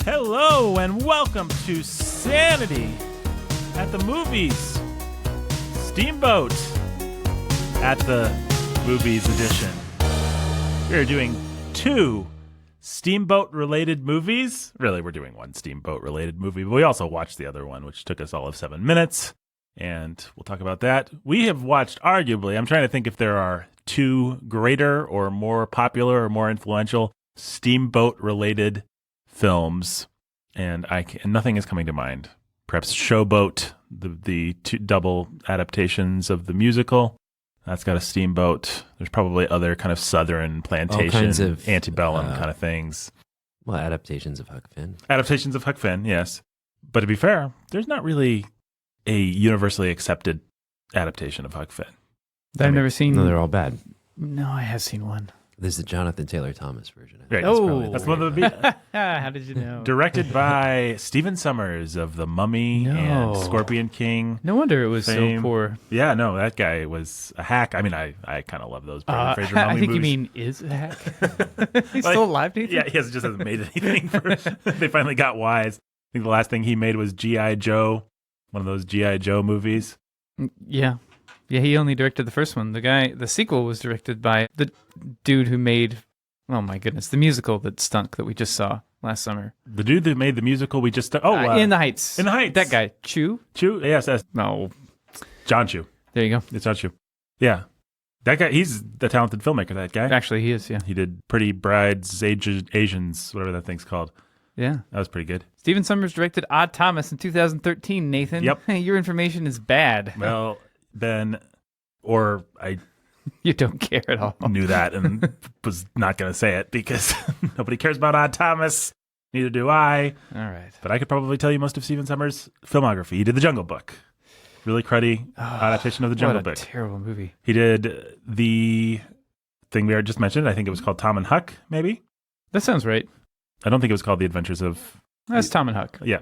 Hello and welcome to Sanity at the Movies. Steamboat at the Movies edition. We're doing 2 Steamboat-related movies. Really, we're doing 1 Steamboat-related movie, but we also watched the other one, which took us all of 7 minutes, and we'll talk about that. We have watched, arguably, I'm trying to think if there are 2 greater or more popular or more influential Steamboat-related films, and nothing is coming to mind. Perhaps Showboat, the 2 double adaptations of the musical. That's got a steamboat. There's probably other kind of southern plantation, kinds of, antebellum kind of things. Well, adaptations of Huck Finn. Adaptations of Huck Finn, yes. But to be fair, there's not really a universally accepted adaptation of Huck Finn. I've never seen. No, they're all bad. No, I have seen one. There's the Jonathan Taylor Thomas version. Right, Oh. that's one of the How did you know? directed by Stephen Sommers of The Mummy and Scorpion King. No wonder it was fame. so poor. Yeah, no, that guy was a hack. I mean, I kind of love those Brendan Fraser Mummy I think movies. you mean is a hack. He's still alive, Nathan? Yeah, he just hasn't made anything. They finally got wise. I think the last thing he made was G.I. Joe, one of those G.I. Joe movies. Yeah. Yeah, he only directed the first one. The sequel was directed by the dude who made, oh my goodness, the musical that stunk that we just saw last summer. The dude that made the musical we just... In the Heights. In the Heights. That guy. Chu? Yes, that's No. John Chu. There you go. It's John Chu. Yeah. That guy, he's the talented filmmaker, that guy. Actually, he is, yeah. He did Pretty Brides, Asians, whatever that thing's called. Yeah. That was pretty good. Stephen Sommers directed Odd Thomas in 2013, Nathan. Yep. Your information is bad. Well, then... Or I You don't care at all. knew that and was not going to say it because nobody cares about Odd Thomas. Neither do I. All right. But I could probably tell you most of Stephen Sommers' filmography. He did The Jungle Book. Really cruddy adaptation of The Jungle Book. What a terrible movie. He did the thing we just mentioned. I think it was called Tom and Huck, maybe? That sounds right. I don't think it was called The Adventures of... That's Tom and Huck. Yeah.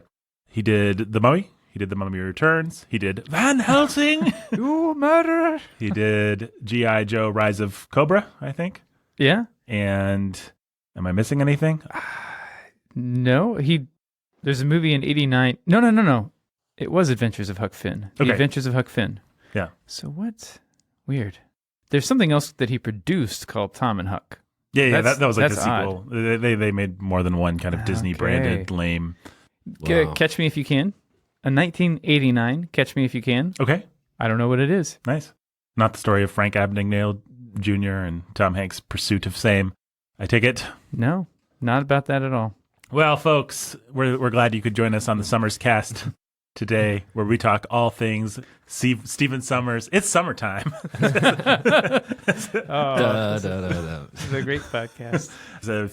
He did The Mummy. He did The Mummy Returns. He did Van Helsing. You murderer. He did G.I. Joe Rise of Cobra, I think. Yeah? And am I missing anything? No. There's a movie in 89. No. It was Adventures of Huck Finn. The Okay. Adventures of Huck Finn. Yeah. So what? Weird. There's something else that he produced called Tom and Huck. Yeah, that was like the that's sequel. They made more than one kind of Disney-branded lame. Wow. Catch Me If You Can. A 1989 Catch Me If You Can. Okay, I don't know what it is. nice. Not the story of Frank Abagnale Jr. and Tom Hanks' pursuit of fame, I take it. No, not about that at all. Well, folks, we're glad you could join us on the Summers Cast today, where we talk all things Stephen Sommers. It's summertime. This is a great podcast. So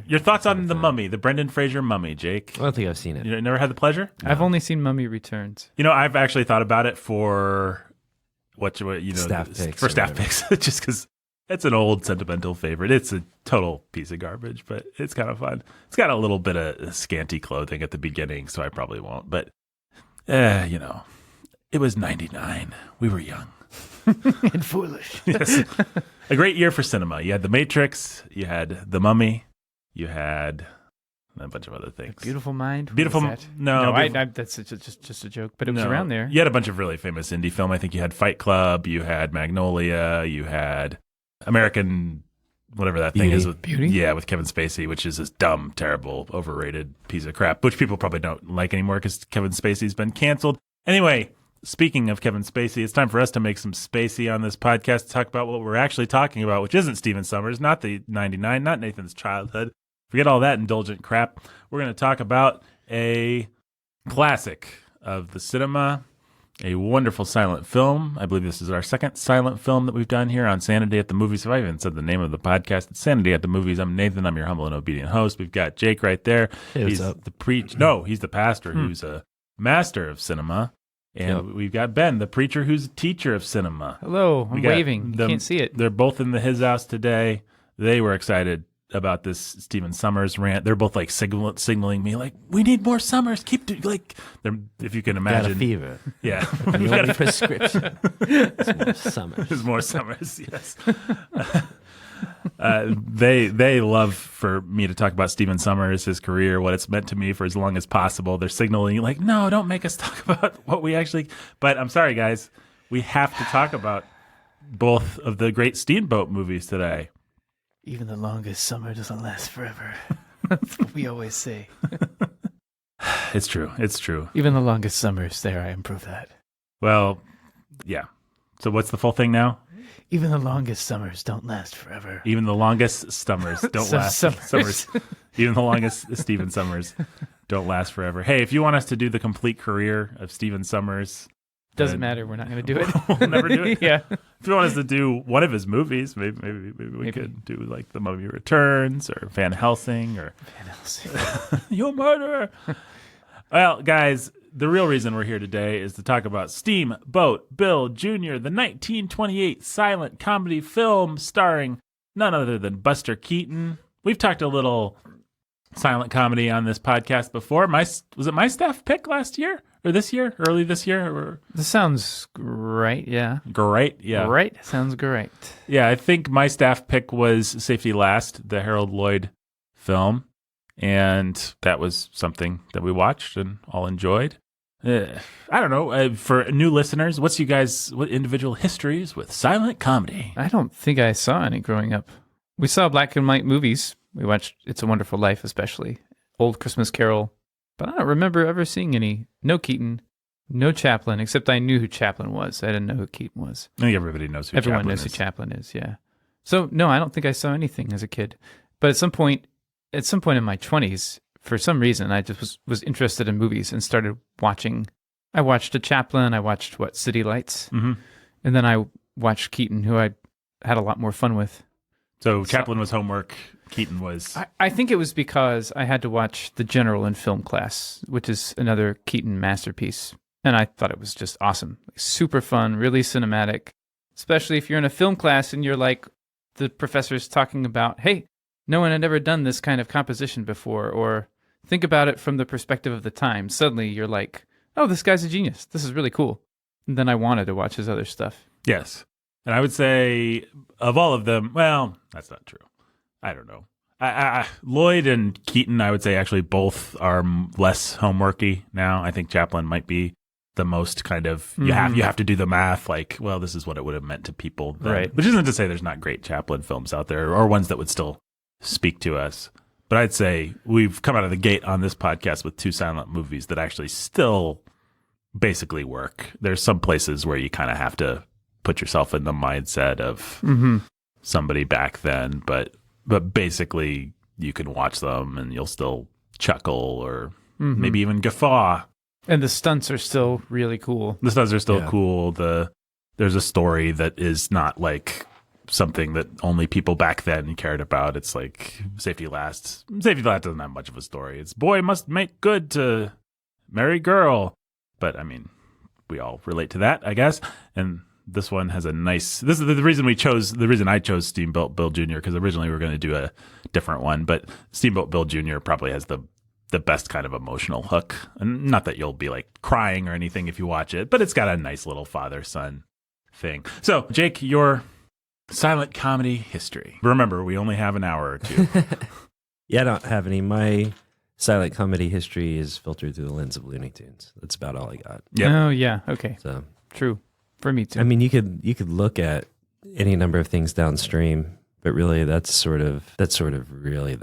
your thoughts on The Mummy, the Brendan Fraser Mummy, Jake? I don't think I've seen it. You never had the pleasure? I've only seen Mummy Returns. You know, I've actually thought about it for Staff picks for or staff whatever. picks, just because it's an old sentimental favorite. It's a total piece of garbage, but it's kind of fun. It's got a little bit of scanty clothing at the beginning, so I probably won't. But it was 99. We were young And foolish. Yes, a great year for cinema. You had The Matrix, you had The Mummy, you had a bunch of other things. Beautiful Mind. What Beautiful. is that? No, that's just a joke, but it was No. around there. You had a bunch of really famous indie film. I think you had Fight Club, you had Magnolia, you had American, whatever that thing Beauty. is. Beauty? Yeah, with Kevin Spacey, which is this dumb, terrible, overrated piece of crap, which people probably don't like anymore because Kevin Spacey's been canceled. Anyway, speaking of Kevin Spacey, it's time for us to make some Spacey on this podcast to talk about what we're actually talking about, which isn't Stephen Sommers, not the 99, not Nathan's childhood. Forget all that indulgent crap. We're going to talk about a classic of the cinema, a wonderful silent film. I believe this is our second silent film that we've done here on Sanity at the Movies. If I even said the name of the podcast, it's Sanity at the Movies. I'm Nathan. I'm your humble and obedient host. We've got Jake right there. Hey, what's he's up? he's the pastor who's a master of cinema. And Yep. we've got Ben, the preacher who's a teacher of cinema. Hello. I'm We got waving. You them- can't see it. They're both in his house today. They were excited about this Stephen Sommers rant. They're both like signaling me like, we need more Sommers. They're, if you can Got imagine. a fever. Yeah. The only prescription is more summer. There's more Sommers, yes. They love for me to talk about Stephen Sommers, his career, what it's meant to me for as long as possible. They're signaling like, no, don't make us talk about what we actually. But I'm sorry, guys, we have to talk about both of the great Steamboat movies today. Even the longest summer doesn't last forever. That's what we always say. It's true. It's true. Even the longest summers, there, I improve that. Well, yeah. So what's the full thing now? Even the longest summers don't last forever. Even the longest summers don't last. Summers. Even the longest Stephen Sommers don't last forever. Hey, if you want us to do the complete career of Stephen Sommers, doesn't matter. We're not going to do it. We'll never do it. Yeah. If you want us to do one of his movies, maybe we could do like The Mummy Returns or Van Helsing or Van Helsing. You murderer. Well, guys, the real reason we're here today is to talk about Steamboat Bill Jr., the 1928 silent comedy film starring none other than Buster Keaton. We've talked a little silent comedy on this podcast before. Was it my staff pick last year or this year? Early this year? Or? This sounds great, yeah. Great, yeah. Great, sounds great. Yeah, I think my staff pick was Safety Last, the Harold Lloyd film. And that was something that we watched and all enjoyed. I don't know. For new listeners, what individual histories with silent comedy? I don't think I saw any growing up. We saw black and white movies. We watched It's a Wonderful Life, especially. Old Christmas Carol. But I don't remember ever seeing any. No Keaton, no Chaplin, except I knew who Chaplin was. I didn't know who Keaton was. I think everybody knows who Everyone Chaplin knows is. who Chaplin is, yeah. So, no, I don't think I saw anything as a kid. But at some point in my 20s, for some reason, I just was interested in movies and started watching. I watched a Chaplin. I watched, City Lights? Mm-hmm. And then I watched Keaton, who I had a lot more fun with. So Chaplin was homework. Keaton was... I think it was because I had to watch The General in film class, which is another Keaton masterpiece. And I thought it was just awesome. Super fun, really cinematic. Especially if you're in a film class and you're like, the professor's talking about, hey, no one had ever done this kind of composition before, or think about it from the perspective of the time. Suddenly you're like, oh, this guy's a genius. This is really cool. And then I wanted to watch his other stuff. Yes. And I would say of all of them, well, that's not true. I don't know. Lloyd and Keaton, I would say actually both are less homeworky now. I think Chaplin might be the most kind of, you have to do the math, like, well, this is what it would have meant to people then. Right. Which isn't to say there's not great Chaplin films out there or ones that would still speak to us. But I'd say we've come out of the gate on this podcast with two silent movies that actually still basically work. There's some places where you kind of have to put yourself in the mindset of somebody back then, but basically you can watch them and you'll still chuckle or maybe even guffaw. And the stunts are still really cool. The stunts are still cool. There's a story that is not like something that only people back then cared about. It's like Safety Last. Safety Last doesn't have much of a story. It's boy must make good to marry girl. But I mean, we all relate to that, I guess. And this one has a nice. This is the reason I chose Steamboat Bill Jr. because originally we were going to do a different one, but Steamboat Bill Jr. probably has the best kind of emotional hook. And not that you'll be like crying or anything if you watch it, but it's got a nice little father-son thing. So, Jake, your silent comedy history. Remember, we only have an hour or two. Yeah, I don't have any. My silent comedy history is filtered through the lens of Looney Tunes. That's about all I got. Yep. Oh, yeah. Okay. So True. For me, too. I mean, you could look at any number of things downstream, but really that's sort of really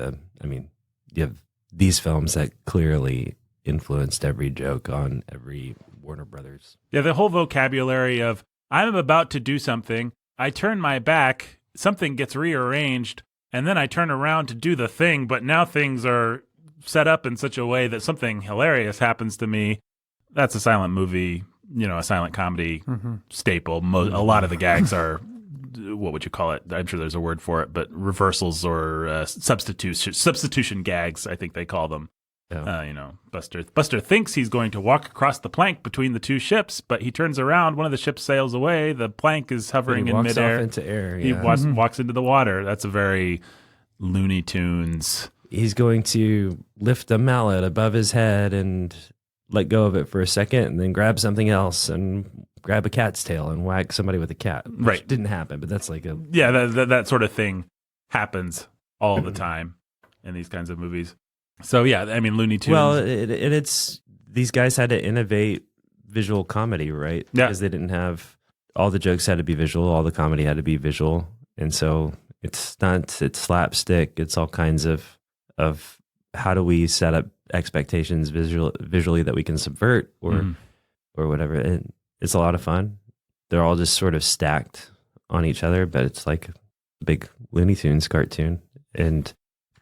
you have these films that clearly influenced every joke on every Warner Brothers. Yeah, the whole vocabulary of, I'm about to do something, I turn my back, something gets rearranged, and then I turn around to do the thing, but now things are set up in such a way that something hilarious happens to me. That's a silent movie, a silent comedy staple. A lot of the gags are, what would you call it? I'm sure there's a word for it, but reversals or substitution gags, I think they call them. Yeah. Buster thinks he's going to walk across the plank between the two ships, but he turns around. One of the ships sails away. The plank is hovering in midair. Off into air. Yeah. He walks into the water. That's a very Looney Tunes. He's going to lift a mallet above his head and let go of it for a second, and then grab something else and grab a cat's tail and whack somebody with a cat. Which right. Didn't happen, but that's like that sort of thing. happens all the time in these kinds of movies. So yeah, I mean, Looney Tunes. Well, it's these guys had to innovate visual comedy, right? Yeah. Because they didn't have all the jokes had to be visual, all the comedy had to be visual, and so it's slapstick. It's all kinds of how do we set up expectations visually that we can subvert or whatever. And it's a lot of fun. They're all just sort of stacked on each other, but it's like a big Looney Tunes cartoon, and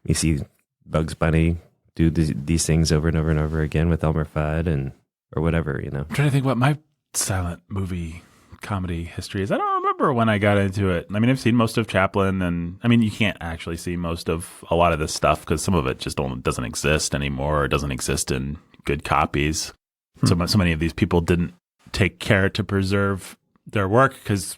you see Bugs Bunny do these things over and over and over again with Elmer Fudd or whatever, you know. I'm trying to think what my silent movie comedy history is. I don't remember when I got into it. I mean, I've seen most of Chaplin, and I mean, you can't actually see most of a lot of this stuff because some of it just doesn't exist anymore, or doesn't exist in good copies. So many of these people didn't take care to preserve their work because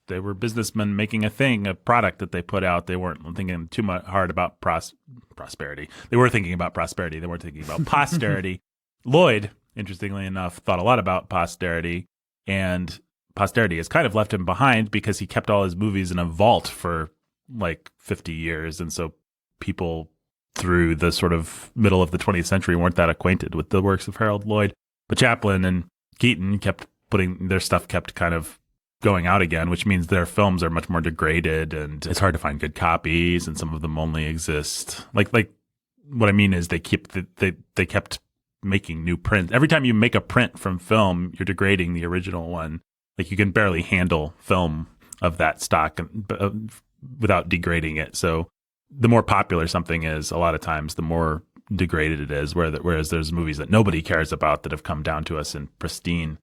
they were businessmen making a product that they put out. They weren't thinking too much hard about prosperity. They were thinking about prosperity. They weren't thinking about posterity. Lloyd, interestingly enough, thought a lot about posterity, and posterity has kind of left him behind because he kept all his movies in a vault for like 50 years. And so people through the sort of middle of the 20th century weren't that acquainted with the works of Harold Lloyd. But Chaplin and Keaton kept their stuff kept kind of going out again, which means their films are much more degraded, and it's hard to find good copies, and some of them only exist. Like what I mean is they kept making new prints. Every time you make a print from film, you're degrading the original one. Like you can barely handle film of that stock without degrading it. So the more popular something is, a lot of times the more degraded it is. Whereas there's movies that nobody cares about that have come down to us in pristine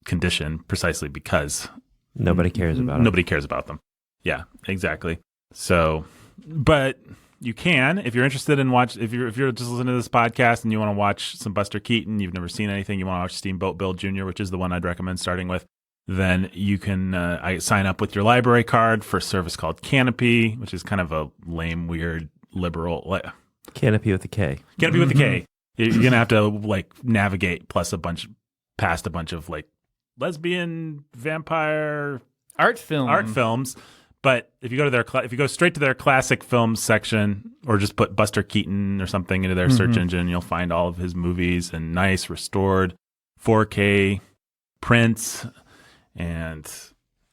condition precisely because nobody cares about them. Nobody cares about them. Yeah, exactly. So, but you can, if you're interested in if you're just listening to this podcast and you want to watch some Buster Keaton, you've never seen anything, you want to watch Steamboat Bill Jr., which is the one I'd recommend starting with, then you can sign up with your library card for a service called Canopy, which is kind of a lame, weird, liberal... Canopy with a K. Canopy with a K. You're going to have to like navigate past a bunch of like lesbian vampire art films. But if you go straight to their classic films section, or just put Buster Keaton or something into their search engine, you'll find all of his movies in nice restored 4K prints, and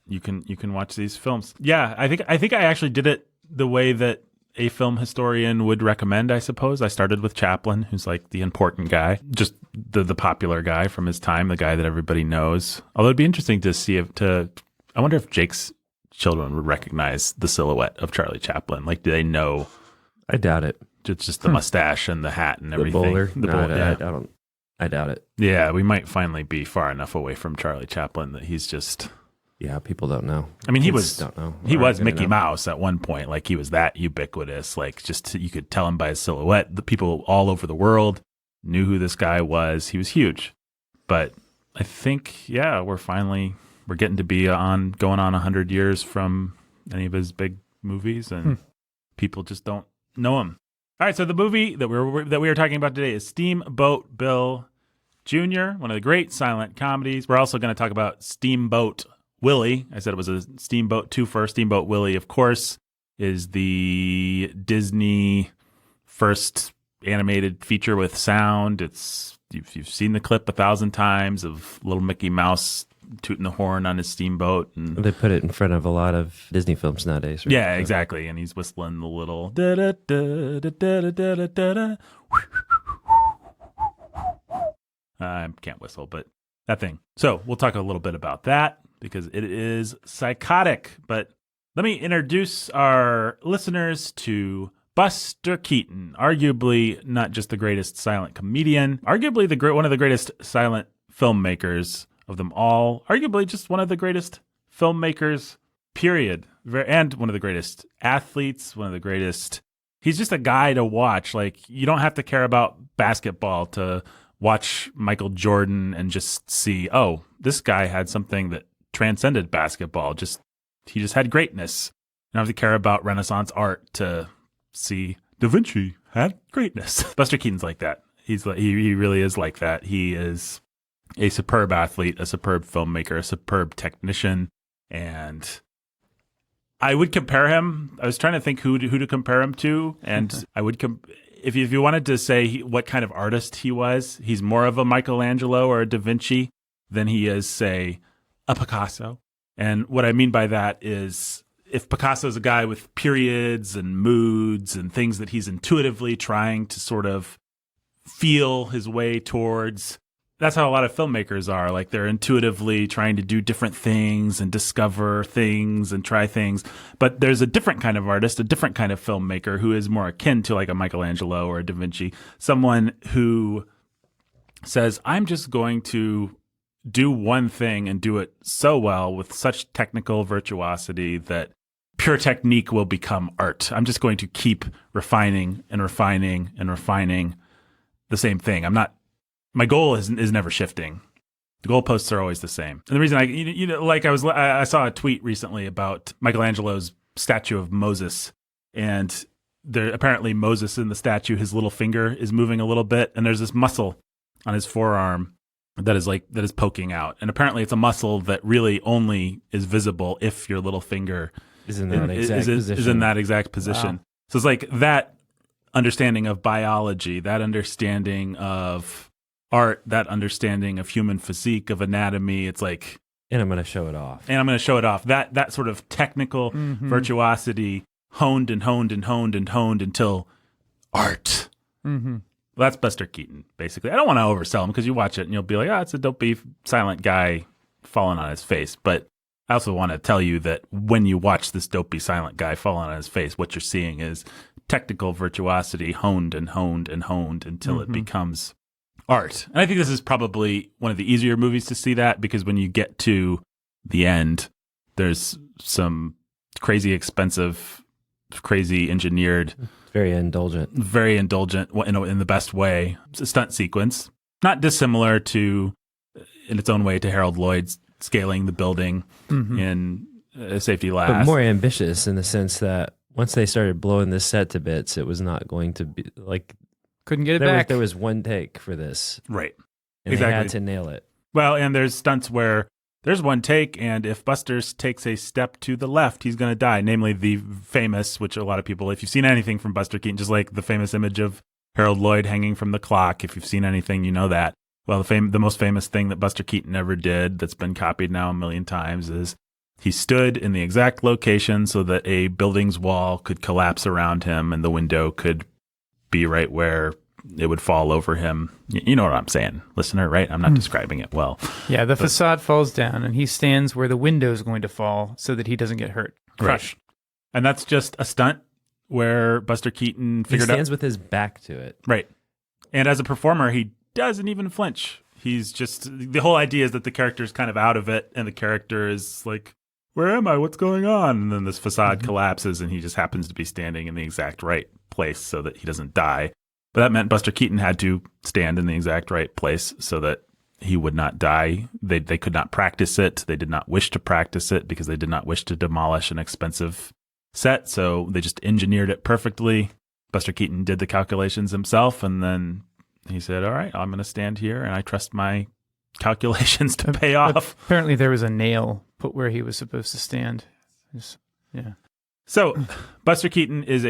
you can watch these films. Yeah, I think I actually did it the way that a film historian would recommend, I suppose. I started with Chaplin, who's like the important guy, just the popular guy from his time, the guy that everybody knows. Although it'd be interesting to see I wonder if Jake's children would recognize the silhouette of Charlie Chaplin. Like, do they know? I doubt it. It's just the mustache and the hat and everything. The bowler? I doubt it. Yeah, we might finally be far enough away from Charlie Chaplin that he's just... Yeah, people don't know. I mean, he was Mickey know. Mouse at one point. Like, he was that ubiquitous. Like, you could tell him by his silhouette. The people all over the world knew who this guy was. He was huge. But I think, yeah, we're getting to be going on 100 years from any of his big movies, and people just don't know him. All right, so the movie that we are talking about today is Steamboat Bill Jr., one of the great silent comedies. We're also going to talk about Steamboat Willie. I said it was a Steamboat twofer. Steamboat Willie, of course, is the Disney first animated feature with sound. You've seen the clip 1,000 times of little Mickey Mouse tooting the horn on his steamboat, and they put it in front of a lot of Disney films nowadays, right? Yeah, exactly. And he's whistling the little da da da da da da da da. I can't whistle, but that thing. So we'll talk a little bit about that because it is psychotic. But let me introduce our listeners to Buster Keaton, arguably not just the greatest silent comedian, arguably one of the greatest silent filmmakers of them all, arguably just one of the greatest filmmakers, period, and one of the greatest athletes, one of the greatest. He's just a guy to watch. Like, you don't have to care about basketball to watch Michael Jordan and just see, oh, this guy had something that transcended basketball. He just had greatness. You don't have to care about Renaissance art to see Da Vinci had greatness. Buster Keaton's like that. He really is like that. He is a superb athlete, a superb filmmaker, a superb technician, and I would compare him. I was trying to think who to compare him to, and I would if you wanted to say what kind of artist he was, he's more of a Michelangelo or a Da Vinci than he is, say, a Picasso. And what I mean by that is, if Picasso's a guy with periods and moods and things that he's intuitively trying to sort of feel his way towards, that's how a lot of filmmakers are. Like, they're intuitively trying to do different things and discover things and try things. But there's a different kind of artist, a different kind of filmmaker who is more akin to like a Michelangelo or a Da Vinci, someone who says, I'm just going to do one thing and do it so well with such technical virtuosity that pure technique will become art. I'm just going to keep refining and refining and refining the same thing. My goal is never shifting. The goalposts are always the same. And the reason I saw a tweet recently about Michelangelo's statue of Moses, and there apparently Moses in the statue, his little finger is moving a little bit, and there's this muscle on his forearm that is poking out. And apparently it's a muscle that really only is visible if your little finger is in that exact position. Wow. So it's like that understanding of biology, that understanding of art, that understanding of human physique, of anatomy. It's like, and I'm going to show it off. That sort of technical virtuosity honed and honed and honed and honed until art. Mm-hmm. Well, that's Buster Keaton, basically. I don't want to oversell him, because you watch it and you'll be like, it's a dopey silent guy falling on his face. But I also want to tell you that when you watch this dopey silent guy falling on his face, what you're seeing is technical virtuosity honed and honed and honed until it becomes art. And I think this is probably one of the easier movies to see that, because when you get to the end, there's some crazy expensive, crazy engineered, very indulgent in the best way, it's a stunt sequence, not dissimilar to, in its own way, to Harold Lloyd's scaling the building in Safety Last, but more ambitious in the sense that once they started blowing this set to bits, it was not going to be like, couldn't get it back. There was one take for this, right? And exactly. They had to nail it. Well, and there's stunts where there's one take, and if Buster takes a step to the left, he's going to die. Namely, the famous, which a lot of people, if you've seen anything from Buster Keaton, just like the famous image of Harold Lloyd hanging from the clock, if you've seen anything, you know that. Well, the most famous thing that Buster Keaton ever did, that's been copied now a million times, is he stood in the exact location so that a building's wall could collapse around him and the window could be right where it would fall over him. You know what I'm saying, listener, right? I'm not describing it well. Yeah, the facade falls down, and he stands where the window is going to fall so that he doesn't get hurt. Crushed. Right. And that's just a stunt where Buster Keaton figured out... He stands with his back to it. Right. And as a performer, he doesn't even flinch. He's just... The whole idea is that the character is kind of out of it, and the character is like, where am I? What's going on? And then this facade collapses, and he just happens to be standing in the exact right place so that he doesn't die. But that meant Buster Keaton had to stand in the exact right place so that he would not die. They could not practice it. They did not wish to practice it because they did not wish to demolish an expensive set. So they just engineered it perfectly. Buster Keaton did the calculations himself, and then he said, all right, I'm going to stand here, and I trust my calculations to pay off. Apparently there was a nail put where he was supposed to stand. Yeah. So, Buster Keaton is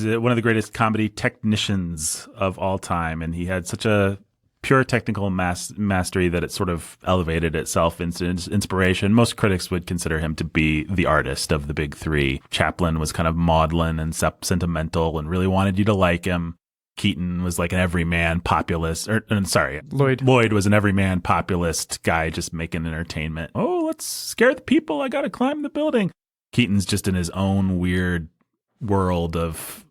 one of the greatest comedy technicians of all time, and he had such a pure technical mastery that it sort of elevated itself into inspiration. Most critics would consider him to be the artist of the big three. Chaplin was kind of maudlin and sentimental and really wanted you to like him. Keaton was like an everyman populist, Lloyd was an everyman populist guy just making entertainment. Oh, let's scare the people. I got to climb the building. Keaton's just in his own weird world of,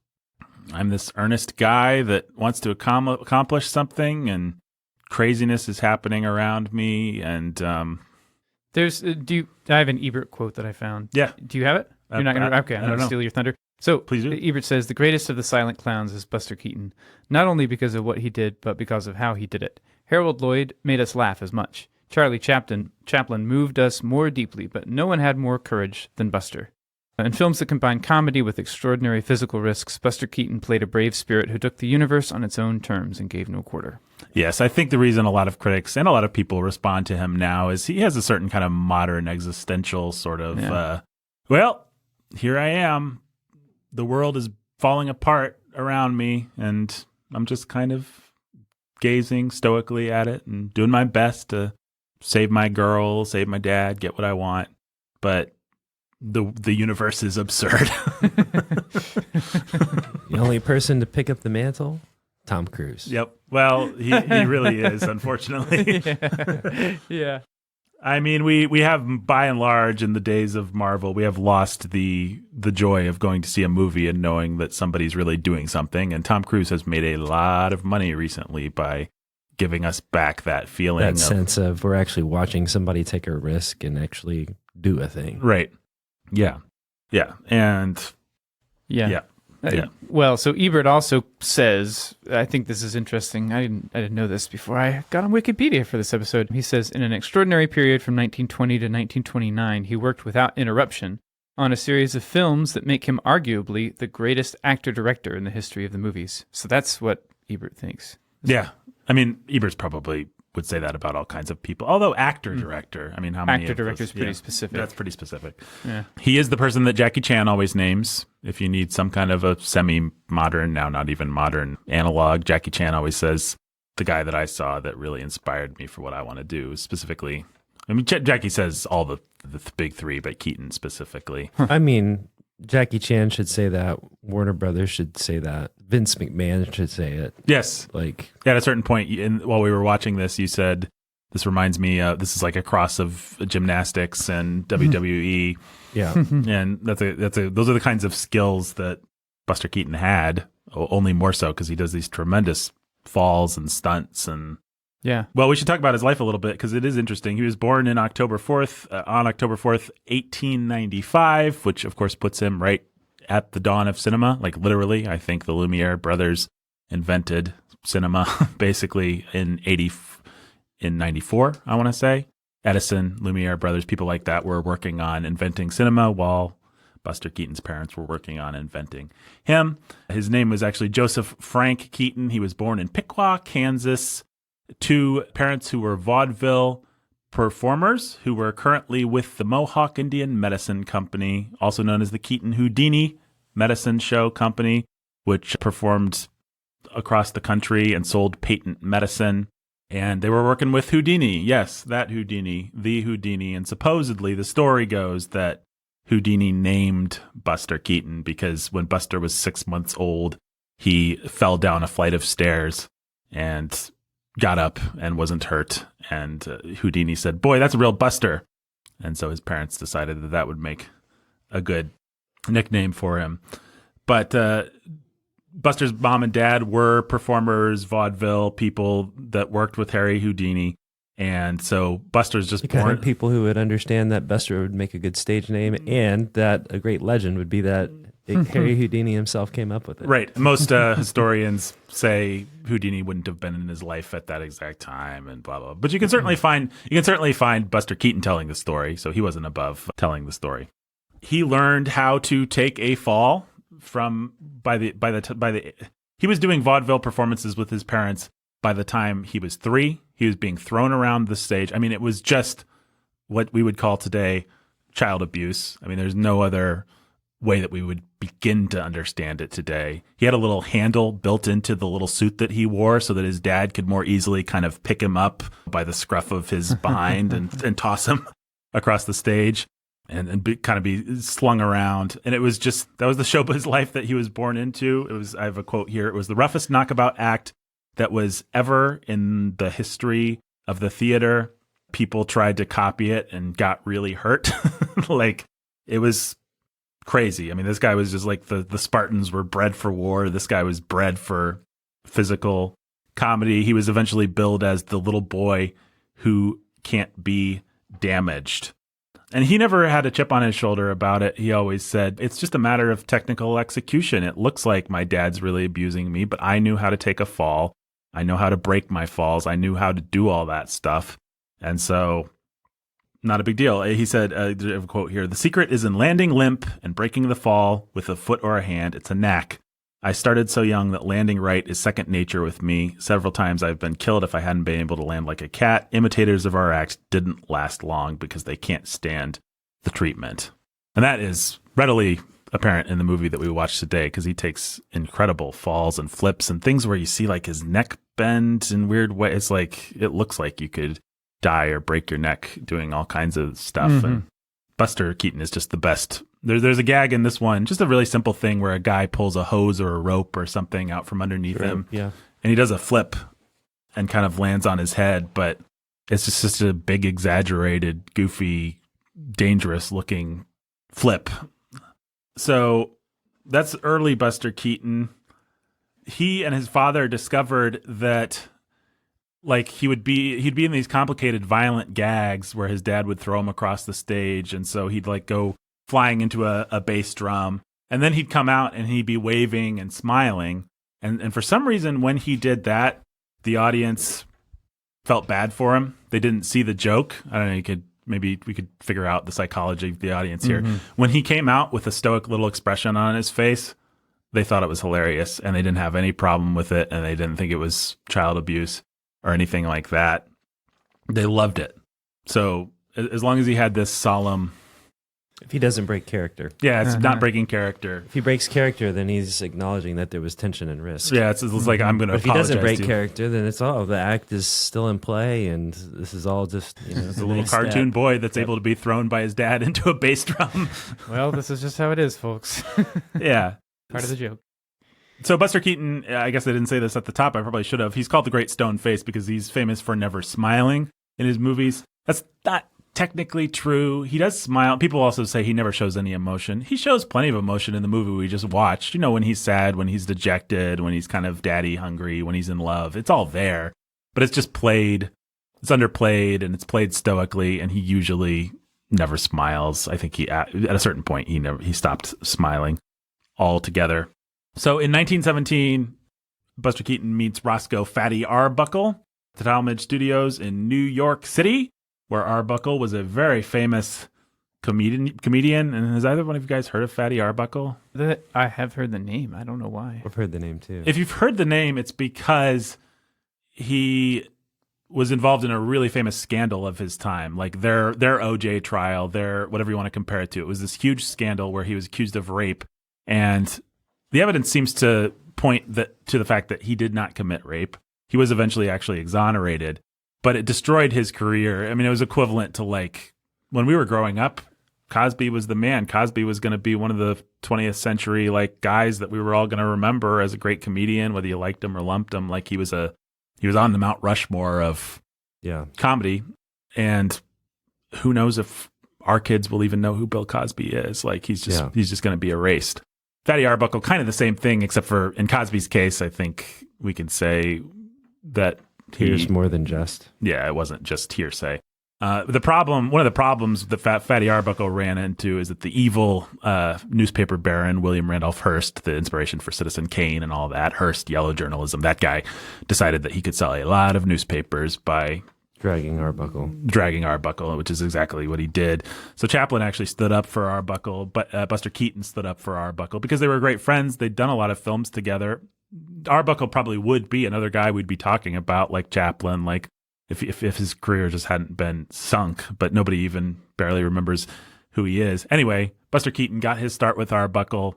I'm this earnest guy that wants to accomplish something, and craziness is happening around me. And I have an Ebert quote that I found. Yeah. Do you have it? You're not going to. Okay, I'm going to steal your thunder. So please do. Ebert says, the greatest of the silent clowns is Buster Keaton, not only because of what he did, but because of how he did it. Harold Lloyd made us laugh as much. Charlie Chaplin moved us more deeply, but no one had more courage than Buster. In films that combine comedy with extraordinary physical risks, Buster Keaton played a brave spirit who took the universe on its own terms and gave no quarter. Yes, I think the reason a lot of critics and a lot of people respond to him now is he has a certain kind of modern existential sort of, here I am. The world is falling apart around me, and I'm just kind of gazing stoically at it and doing my best to save my girl, save my dad, get what I want. But the universe is absurd. The only person to pick up the mantle, Tom Cruise. Yep. Well, he really is, unfortunately. Yeah. I mean, we have, by and large, in the days of Marvel, we have lost the joy of going to see a movie and knowing that somebody's really doing something. And Tom Cruise has made a lot of money recently by giving us back that feeling. That sense of we're actually watching somebody take a risk and actually do a thing. Right. Yeah. Yeah. And Yeah. Yeah. Well, so Ebert also says, I think this is interesting. I didn't know this before I got on Wikipedia for this episode. He says, in an extraordinary period from 1920 to 1929, he worked without interruption on a series of films that make him arguably the greatest actor-director in the history of the movies. So that's what Ebert thinks. Yeah. I mean, Ebert's probably would say that about all kinds of people. Although actor-director, I mean, how many Actor-director is pretty specific. That's pretty specific. Yeah. He is the person that Jackie Chan always names. If you need some kind of a semi-modern, now not even modern analog, Jackie Chan always says, the guy that I saw that really inspired me for what I want to do, specifically. I mean, Jackie says all the big three, but Keaton specifically. I mean, Jackie Chan should say that. Warner Brothers should say that. Vince McMahon should say it. Yes. Like, at a certain point, while we were watching this, you said, this reminds me, this is like a cross of gymnastics and WWE. yeah. And those are the kinds of skills that Buster Keaton had, only more so because he does these tremendous falls and stunts. And Yeah. well, we should talk about his life a little bit because it is interesting. He was born in October 4th, 1895, which of course puts him right at the dawn of cinema. Like literally, I think the Lumiere brothers invented cinema basically in 94, I want to say. Edison, Lumiere brothers, people like that were working on inventing cinema while Buster Keaton's parents were working on inventing him. His name was actually Joseph Frank Keaton. He was born in Piqua, Kansas, to parents who were vaudeville performers who were currently with the Mohawk Indian Medicine Company, also known as the Keaton Houdini Medicine Show Company, which performed across the country and sold patent medicine. And they were working with Houdini. Yes, that Houdini, the Houdini. And supposedly the story goes that Houdini named Buster Keaton because when Buster was 6 months old, he fell down a flight of stairs and got up and wasn't hurt. And Houdini said, "Boy, that's a real Buster." And so his parents decided that that would make a good nickname for him. But Buster's mom and dad were performers, vaudeville people that worked with Harry Houdini. And so Buster's just The kind born. of people who would understand that Buster would make a good stage name and that a great legend would be that Harry Houdini himself came up with it. Right. Most historians say Houdini wouldn't have been in his life at that exact time and blah, blah. But you can certainly find Buster Keaton telling the story. So he wasn't above telling the story. He learned how to take a fall he was doing vaudeville performances with his parents by the time he was 3. He was being thrown around the stage. I mean, it was just what we would call today child abuse. I mean, there's no other way that we would begin to understand it today. He had a little handle built into the little suit that he wore so that his dad could more easily kind of pick him up by the scruff of his behind and toss him across the stage and kind of be slung around. And it was just, that was the showbiz life that he was born into. It was, I have a quote here, "It was the roughest knockabout act that was ever in the history of the theater. People tried to copy it and got really hurt." Like, it was crazy. I mean, this guy was just like the Spartans were bred for war. This guy was bred for physical comedy. He was eventually billed as the little boy who can't be damaged. And he never had a chip on his shoulder about it. He always said, "It's just a matter of technical execution. It looks like my dad's really abusing me, but I knew how to take a fall. I know how to break my falls. I knew how to do all that stuff." And so, not a big deal. He said, I have a quote here, "The secret is in landing limp and breaking the fall with a foot or a hand. It's a knack. I started so young that landing right is second nature with me. Several times I've been killed if I hadn't been able to land like a cat. Imitators of our act didn't last long because they can't stand the treatment." And that is readily apparent in the movie that we watched today because he takes incredible falls and flips and things where you see like his neck bend in weird ways. It's like it looks like you could die or break your neck doing all kinds of stuff. Mm-hmm. And Buster Keaton is just the best. There's a gag in this one, just a really simple thing where a guy pulls a hose or a rope or something out from underneath him. Yeah. And he does a flip and kind of lands on his head, but it's just a big, exaggerated, goofy, dangerous looking flip. So that's early Buster Keaton. He and his father discovered that like he'd be in these complicated violent gags where his dad would throw him across the stage, and so he'd like go flying into a bass drum, and then he'd come out and he'd be waving and smiling, and for some reason when he did that, the audience felt bad for him. They didn't see the joke. I don't know, maybe we could figure out the psychology of the audience here. Mm-hmm. When he came out with a stoic little expression on his face, they thought it was hilarious, and they didn't have any problem with it, and they didn't think it was child abuse or anything like that. They loved it. So as long as he had this solemn... If he doesn't break character. Yeah, it's not breaking character. If he breaks character, then he's acknowledging that there was tension and risk. Yeah, it's like, I'm going to apologize. But if he doesn't break to you. character, then it's all, the act is still in play, and this is all just, It's a little cartoon boy that's able to be thrown by his dad into a bass drum. Well, this is just how it is, folks. Yeah. Part of the joke. So Buster Keaton, I guess I didn't say this at the top, I probably should have. He's called the Great Stone Face because he's famous for never smiling in his movies. That's not technically true. He does smile. People also say he never shows any emotion. He shows plenty of emotion in the movie we just watched. You know, when he's sad, when he's dejected, when he's kind of daddy hungry, when he's in love. It's all there. But it's just played. It's underplayed and it's played stoically, and he usually never smiles. I think at a certain point he stopped smiling altogether. So in 1917, Buster Keaton meets Roscoe Fatty Arbuckle at Talmadge Studios in New York City, where Arbuckle was a very famous comedian. And has either one of you guys heard of Fatty Arbuckle? I have heard the name. I don't know why. I've heard the name too. If you've heard the name, it's because he was involved in a really famous scandal of his time, like their OJ trial, their whatever you want to compare it to. It was this huge scandal where he was accused of rape, and the evidence seems to point to the fact that he did not commit rape. He was eventually actually exonerated, but it destroyed his career. I mean, it was equivalent to like when we were growing up, Cosby was the man. Cosby was going to be one of the 20th century like guys that we were all going to remember as a great comedian, whether you liked him or lumped him. Like he was on the Mount Rushmore of comedy. And who knows if our kids will even know who Bill Cosby is. Like he's just going to be erased. Fatty Arbuckle, kind of the same thing, except for in Cosby's case, I think we can say that here's more than just. Yeah, it wasn't just hearsay. One of the problems that Fatty Arbuckle ran into is that the evil newspaper baron, William Randolph Hearst, the inspiration for Citizen Kane and all that, Hearst, yellow journalism, that guy decided that he could sell a lot of newspapers by dragging Arbuckle, which is exactly what he did. So Chaplin actually stood up for Arbuckle, but Buster Keaton stood up for Arbuckle because they were great friends. They'd done a lot of films together. Arbuckle probably would be another guy we'd be talking about, like Chaplin, like if his career just hadn't been sunk, but nobody even barely remembers who he is. Anyway, Buster Keaton got his start with Arbuckle,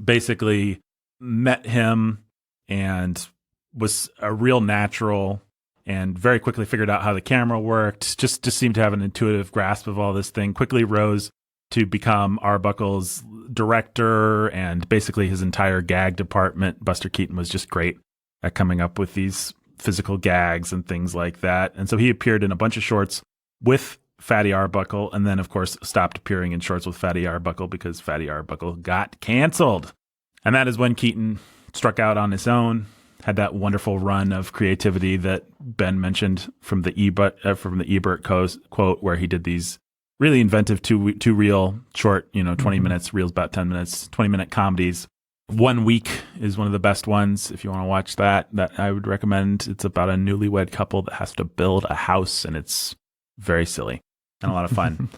basically met him and was a real natural, and very quickly figured out how the camera worked, just seemed to have an intuitive grasp of all this thing, quickly rose to become Arbuckle's director and basically his entire gag department. Buster Keaton was just great at coming up with these physical gags and things like that. And so he appeared in a bunch of shorts with Fatty Arbuckle, and then, of course, stopped appearing in shorts with Fatty Arbuckle because Fatty Arbuckle got canceled. And that is when Keaton struck out on his own, had that wonderful run of creativity that Ben mentioned from the Ebert quote, where he did these really inventive two reel short, 20 minutes, reels about 10 minutes, 20-minute comedies. 1 Week is one of the best ones. If you want to watch that I would recommend. It's about a newlywed couple that has to build a house, and it's very silly and a lot of fun.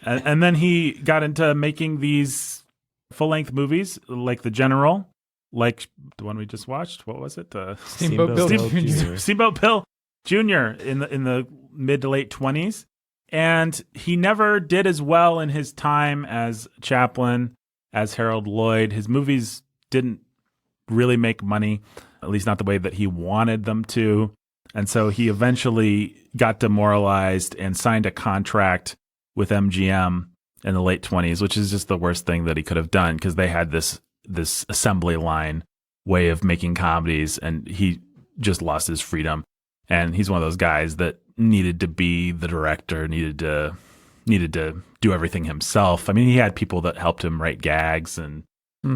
and then he got into making these full-length movies like The General, like the one we just watched. What was it? Steamboat Bill Jr. Steamboat Bill Jr. in the mid to late 20s. And he never did as well in his time as Chaplin, as Harold Lloyd. His movies didn't really make money, at least not the way that he wanted them to. And so he eventually got demoralized and signed a contract with MGM in the late 20s, which is just the worst thing that he could have done, because they had this assembly line way of making comedies, and he just lost his freedom. And he's one of those guys that needed to be the director, needed to do everything himself. I mean, he had people that helped him write gags and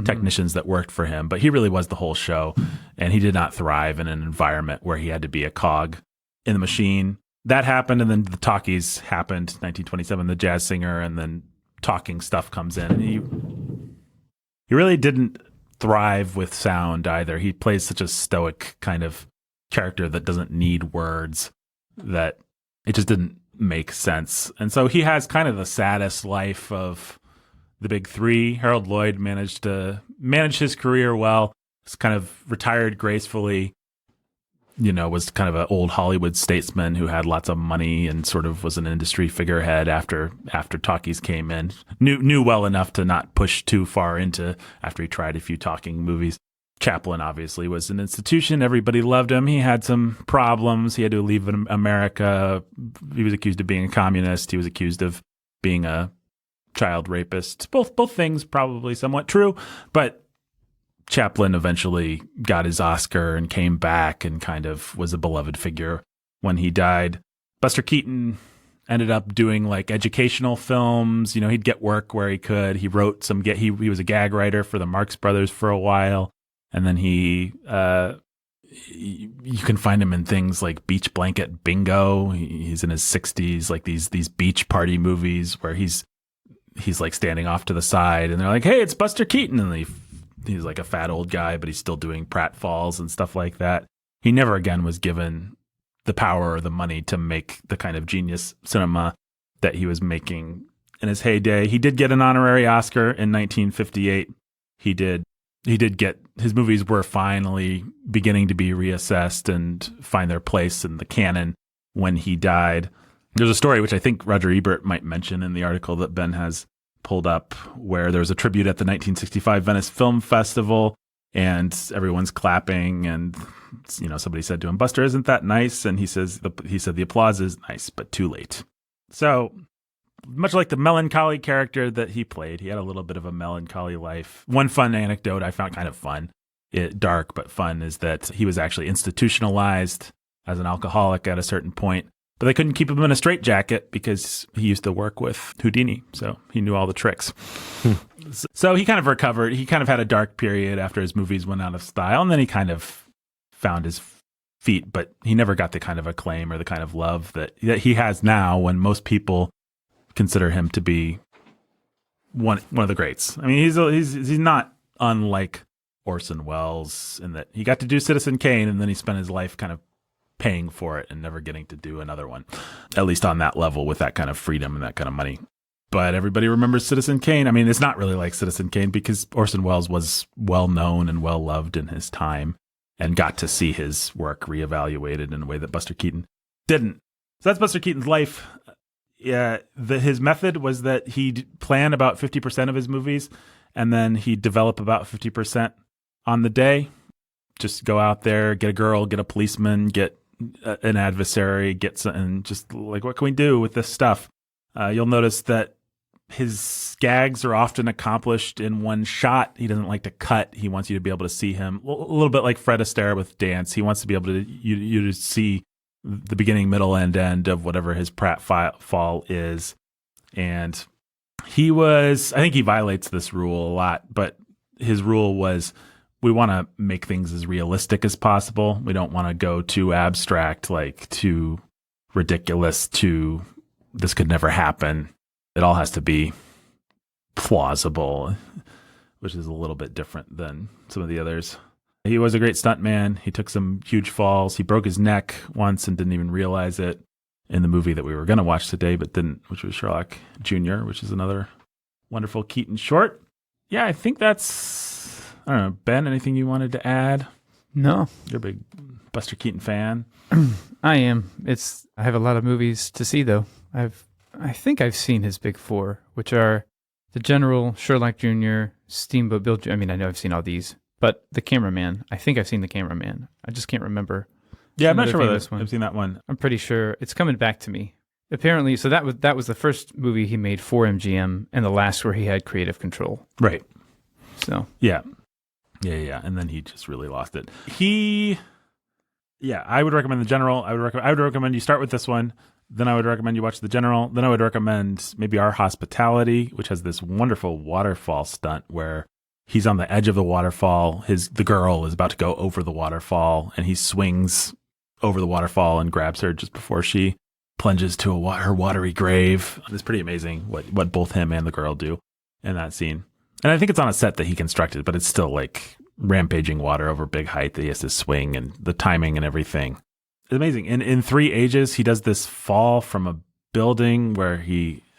technicians that worked for him, but he really was the whole show. And he did not thrive in an environment where he had to be a cog in the machine. That happened, and then the talkies happened, 1927, the jazz singer, and then talking stuff comes in. And he really didn't thrive with sound either. He plays such a stoic kind of character that doesn't need words, that it just didn't make sense. And so he has kind of the saddest life of the big three. Harold Lloyd managed to manage his career well. He's kind of retired gracefully, was kind of an old Hollywood statesman who had lots of money and sort of was an industry figurehead after talkies came in. Knew well enough to not push too far into after he tried a few talking movies. Chaplin obviously was an institution. Everybody loved him. He had some problems. He had to leave America. He was accused of being a communist. He was accused of being a child rapist. Both things probably somewhat true, but Chaplin eventually got his Oscar and came back and kind of was a beloved figure when he died. Buster Keaton ended up doing like educational films. He'd get work where he could. He wrote he was a gag writer for the Marx Brothers for a while. And then you can find him in things like Beach Blanket Bingo. He's in his 60s, like these beach party movies where he's like standing off to the side and they're like, "Hey, it's Buster Keaton." And he's like a fat old guy, but he's still doing pratfalls and stuff like that. He never again was given the power or the money to make the kind of genius cinema that he was making in his heyday. He did get an honorary Oscar in 1958. He did get, his movies were finally beginning to be reassessed and find their place in the canon when he died. There's a story which I think Roger Ebert might mention in the article that Ben has pulled up, where there was a tribute at the 1965 Venice Film Festival and everyone's clapping, and somebody said to him, "Buster, isn't that nice?" And he said the applause is nice, but too late. So much like the melancholy character that he played, he had a little bit of a melancholy life. One fun anecdote I found kind of fun, dark but fun, is that he was actually institutionalized as an alcoholic at a certain point, but they couldn't keep him in a straitjacket because he used to work with Houdini, so he knew all the tricks. So he kind of recovered. He kind of had a dark period after his movies went out of style, and then he kind of found his feet, but he never got the kind of acclaim or the kind of love that he has now, when most people consider him to be one of the greats. I mean, he's not unlike Orson Welles in that he got to do Citizen Kane, and then he spent his life kind of paying for it and never getting to do another one, at least on that level with that kind of freedom and that kind of money. But everybody remembers Citizen Kane. I mean, it's not really like Citizen Kane because Orson Welles was well known and well loved in his time and got to see his work reevaluated in a way that Buster Keaton didn't. So that's Buster Keaton's life. Yeah, his method was that he'd plan about 50% of his movies, and then he'd develop about 50% on the day. Just go out there, get a girl, get a policeman, get an adversary, get some, and just like, what can we do with this stuff? You'll notice that his gags are often accomplished in one shot. He doesn't like to cut. He wants you to be able to see him a little bit like Fred Astaire with dance. He wants to be able to you to see the beginning, middle, and end of whatever his pratfall is. And I think he violates this rule a lot, but his rule was, we want to make things as realistic as possible. We don't want to go too abstract, like too ridiculous, too this could never happen. It all has to be plausible, which is a little bit different than some of the others. He was a great stuntman. He took some huge falls. He broke his neck once and didn't even realize it in the movie that we were going to watch today, but didn't, which was Sherlock Jr., which is another wonderful Keaton short. Yeah, I think that's, I don't know, Ben, anything you wanted to add? No. You're a big Buster Keaton fan. I am. I have a lot of movies to see, though. I've I think I've seen his big four, which are the General, Sherlock Jr., Steamboat Bill Jr. I mean, I know I've seen all these, but the Cameraman. I think I've seen the Cameraman. I just can't remember. Yeah, I'm not sure whether I've seen that one. I'm pretty sure it's coming back to me. Apparently, so that was the first movie he made for MGM, and the last where he had creative control. Right. So yeah, and then he just really lost it. I would recommend The General. I would recommend you start with this one. Then I would recommend you watch The General. Then I would recommend maybe Our Hospitality, which has this wonderful waterfall stunt where he's on the edge of the waterfall. The girl is about to go over the waterfall, and he swings over the waterfall and grabs her just before she plunges to her watery grave. It's pretty amazing what both him and the girl do in that scene. And I think it's on a set that he constructed, but it's still like rampaging water over big height that he has to swing, and the timing and everything. It's amazing. In 3 Ages, he does this fall from a building where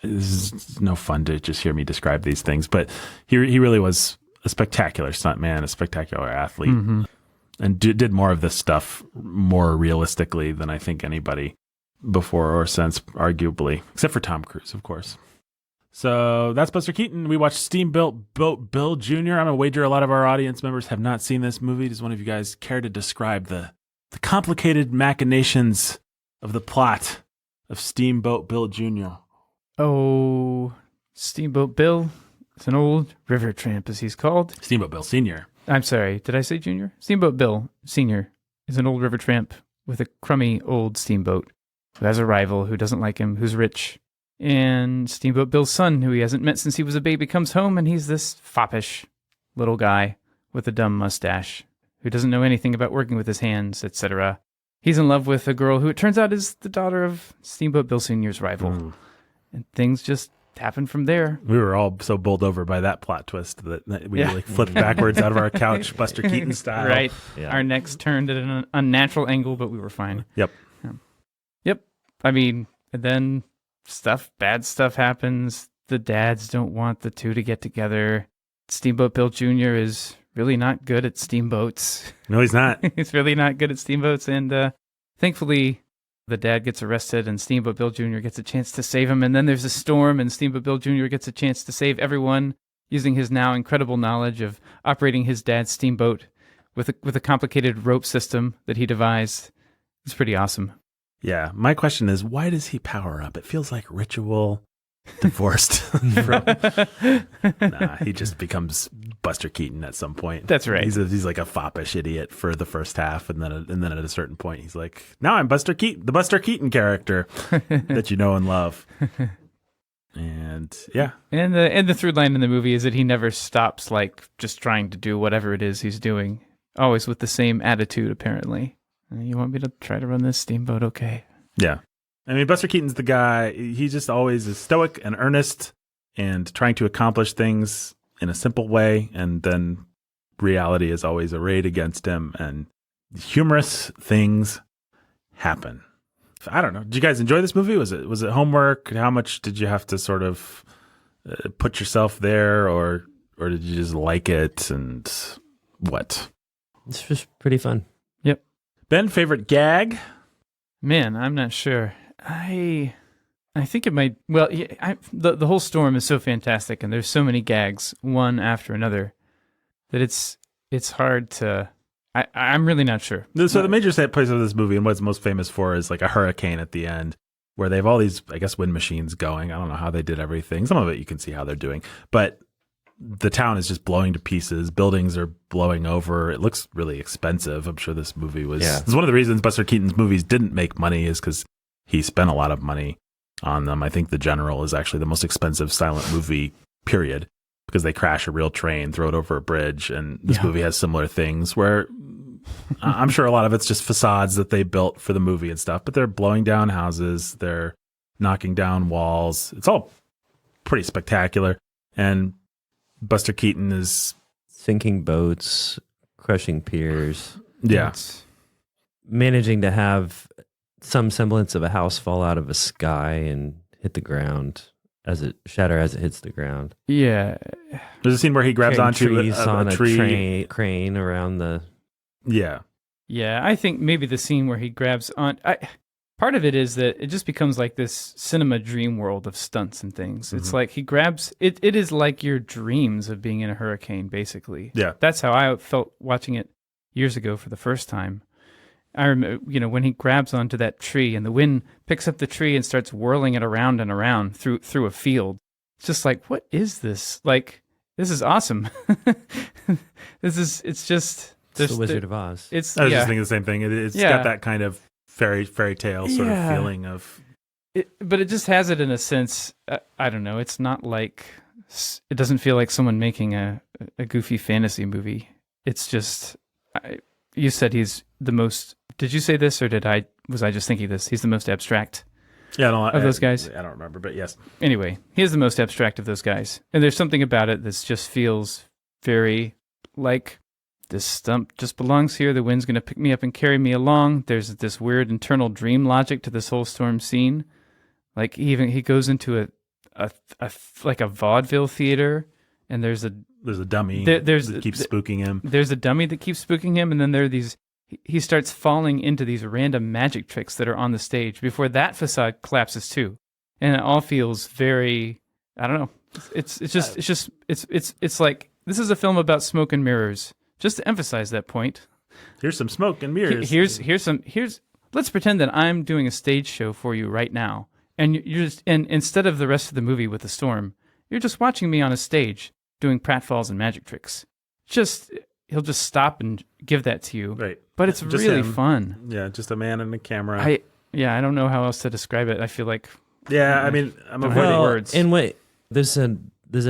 it's no fun to just hear me describe these things, but he really was a spectacular stuntman, a spectacular athlete, and did more of this stuff more realistically than I think anybody before or since, arguably, except for Tom Cruise, of course. So that's Buster Keaton. We watched Steamboat Bill Jr. I'm going to wager a lot of our audience members have not seen this movie. Does one of you guys care to describe the complicated machinations of the plot of Steamboat Bill Jr.? Oh, Steamboat Bill is an old river tramp, as he's called. Steamboat Bill Sr. I'm sorry, did I say Junior? Steamboat Bill Sr. is an old river tramp with a crummy old steamboat who has a rival who doesn't like him, who's rich. And Steamboat Bill's son, who he hasn't met since he was a baby, comes home, and he's this foppish little guy with a dumb mustache who doesn't know anything about working with his hands, etc. He's in love with a girl who it turns out is the daughter of Steamboat Bill Sr.'s rival. And things just happen from there. We were all so bowled over by that plot twist that we flipped backwards out of our couch, Buster Keaton style. Right. Yeah. Our necks turned at an unnatural angle, but we were fine. Yep. Yep. I mean, and then bad stuff happens. The dads don't want the two to get together. Steamboat Bill Jr. is really not good at steamboats. No, he's not. He's really not good at steamboats. And thankfully, the dad gets arrested and Steamboat Bill Jr. gets a chance to save him. And then there's a storm and Steamboat Bill Jr. gets a chance to save everyone using his now incredible knowledge of operating his dad's steamboat with a complicated rope system that he devised. It's pretty awesome. Yeah. My question is, why does he power up? It feels like ritual divorced from... Nah, he just becomes Buster Keaton at some point. That's right. He's like a foppish idiot for the first half, and then at a certain point, he's like, now I'm Buster Keaton, the Buster Keaton character that you know and love. And yeah. And the through line in the movie is that he never stops like just trying to do whatever it is he's doing. Always with the same attitude, apparently. You want me to try to run this steamboat? Okay. Yeah. I mean, Buster Keaton's the guy, he just always is stoic and earnest and trying to accomplish things in a simple way. And then reality is always arrayed against him and humorous things happen. I don't know. Did you guys enjoy this movie? Was it homework? How much did you have to sort of put yourself there, or did you just like it? And what? It's just pretty fun. Yep. Ben, favorite gag? Man, I'm not sure. I think it might. Well, the whole storm is so fantastic, and there's so many gags one after another that it's hard to. I'm really not sure. So the major set place of this movie and what's most famous for is like a hurricane at the end where they have all these, I guess, wind machines going. I don't know how they did everything. Some of it you can see how they're doing. But the town is just blowing to pieces. Buildings are blowing over. It looks really expensive. I'm sure this movie was... Yeah. It's one of the reasons Buster Keaton's movies didn't make money is because he spent a lot of money on them. I think The General is actually the most expensive silent movie, period, because they crash a real train, throw it over a bridge, and this movie has similar things where... I'm sure a lot of it's just facades that they built for the movie and stuff, but they're blowing down houses, they're knocking down walls. It's all pretty spectacular. And Buster Keaton is sinking boats, crushing piers. Yeah. Managing to have some semblance of a house fall out of a sky and hit the ground shatter as it hits the ground. Yeah. There's a scene where he grabs onto trees on a tree. Crane around the... Yeah. Yeah, I think maybe the scene where he grabs on... part of it is that it just becomes like this cinema dream world of stunts and things. It's like he grabs it. It is like your dreams of being in a hurricane, basically. Yeah. That's how I felt watching it years ago for the first time. I remember, when he grabs onto that tree and the wind picks up the tree and starts whirling it around and around through a field. It's just like, what is this? Like, this is awesome. It's just It's the Wizard of Oz. I was just thinking the same thing. It's got that kind of fairy tale sort of feeling of. But it just has it in a sense. I don't know. It's not like it doesn't feel like someone making a goofy fantasy movie. It's just. You said he's the most. Did you say this or was I just thinking this? He's the most abstract. Yeah, no, of those guys. I don't remember, but yes. Anyway, he is the most abstract of those guys, and there's something about it that just feels very like this stump just belongs here. The wind's going to pick me up and carry me along. There's this weird internal dream logic to this whole storm scene. Like he goes into a vaudeville theater, and there's a dummy that keeps spooking him. There's a dummy that keeps spooking him, and then there are these. He starts falling into these random magic tricks that are on the stage before that facade collapses too, and it all feels very. I don't know. It's like this is a film about smoke and mirrors. Just to emphasize that point. Here's some smoke and mirrors. Here's. Let's pretend that I'm doing a stage show for you right now, and and instead of the rest of the movie with the storm, you're just watching me on a stage doing pratfalls and magic tricks. He'll just stop and give that to you. Right. But it's just really fun. Yeah, just a man and a camera. I don't know how else to describe it. I feel like I mean, I'm avoiding words. And wait, there's a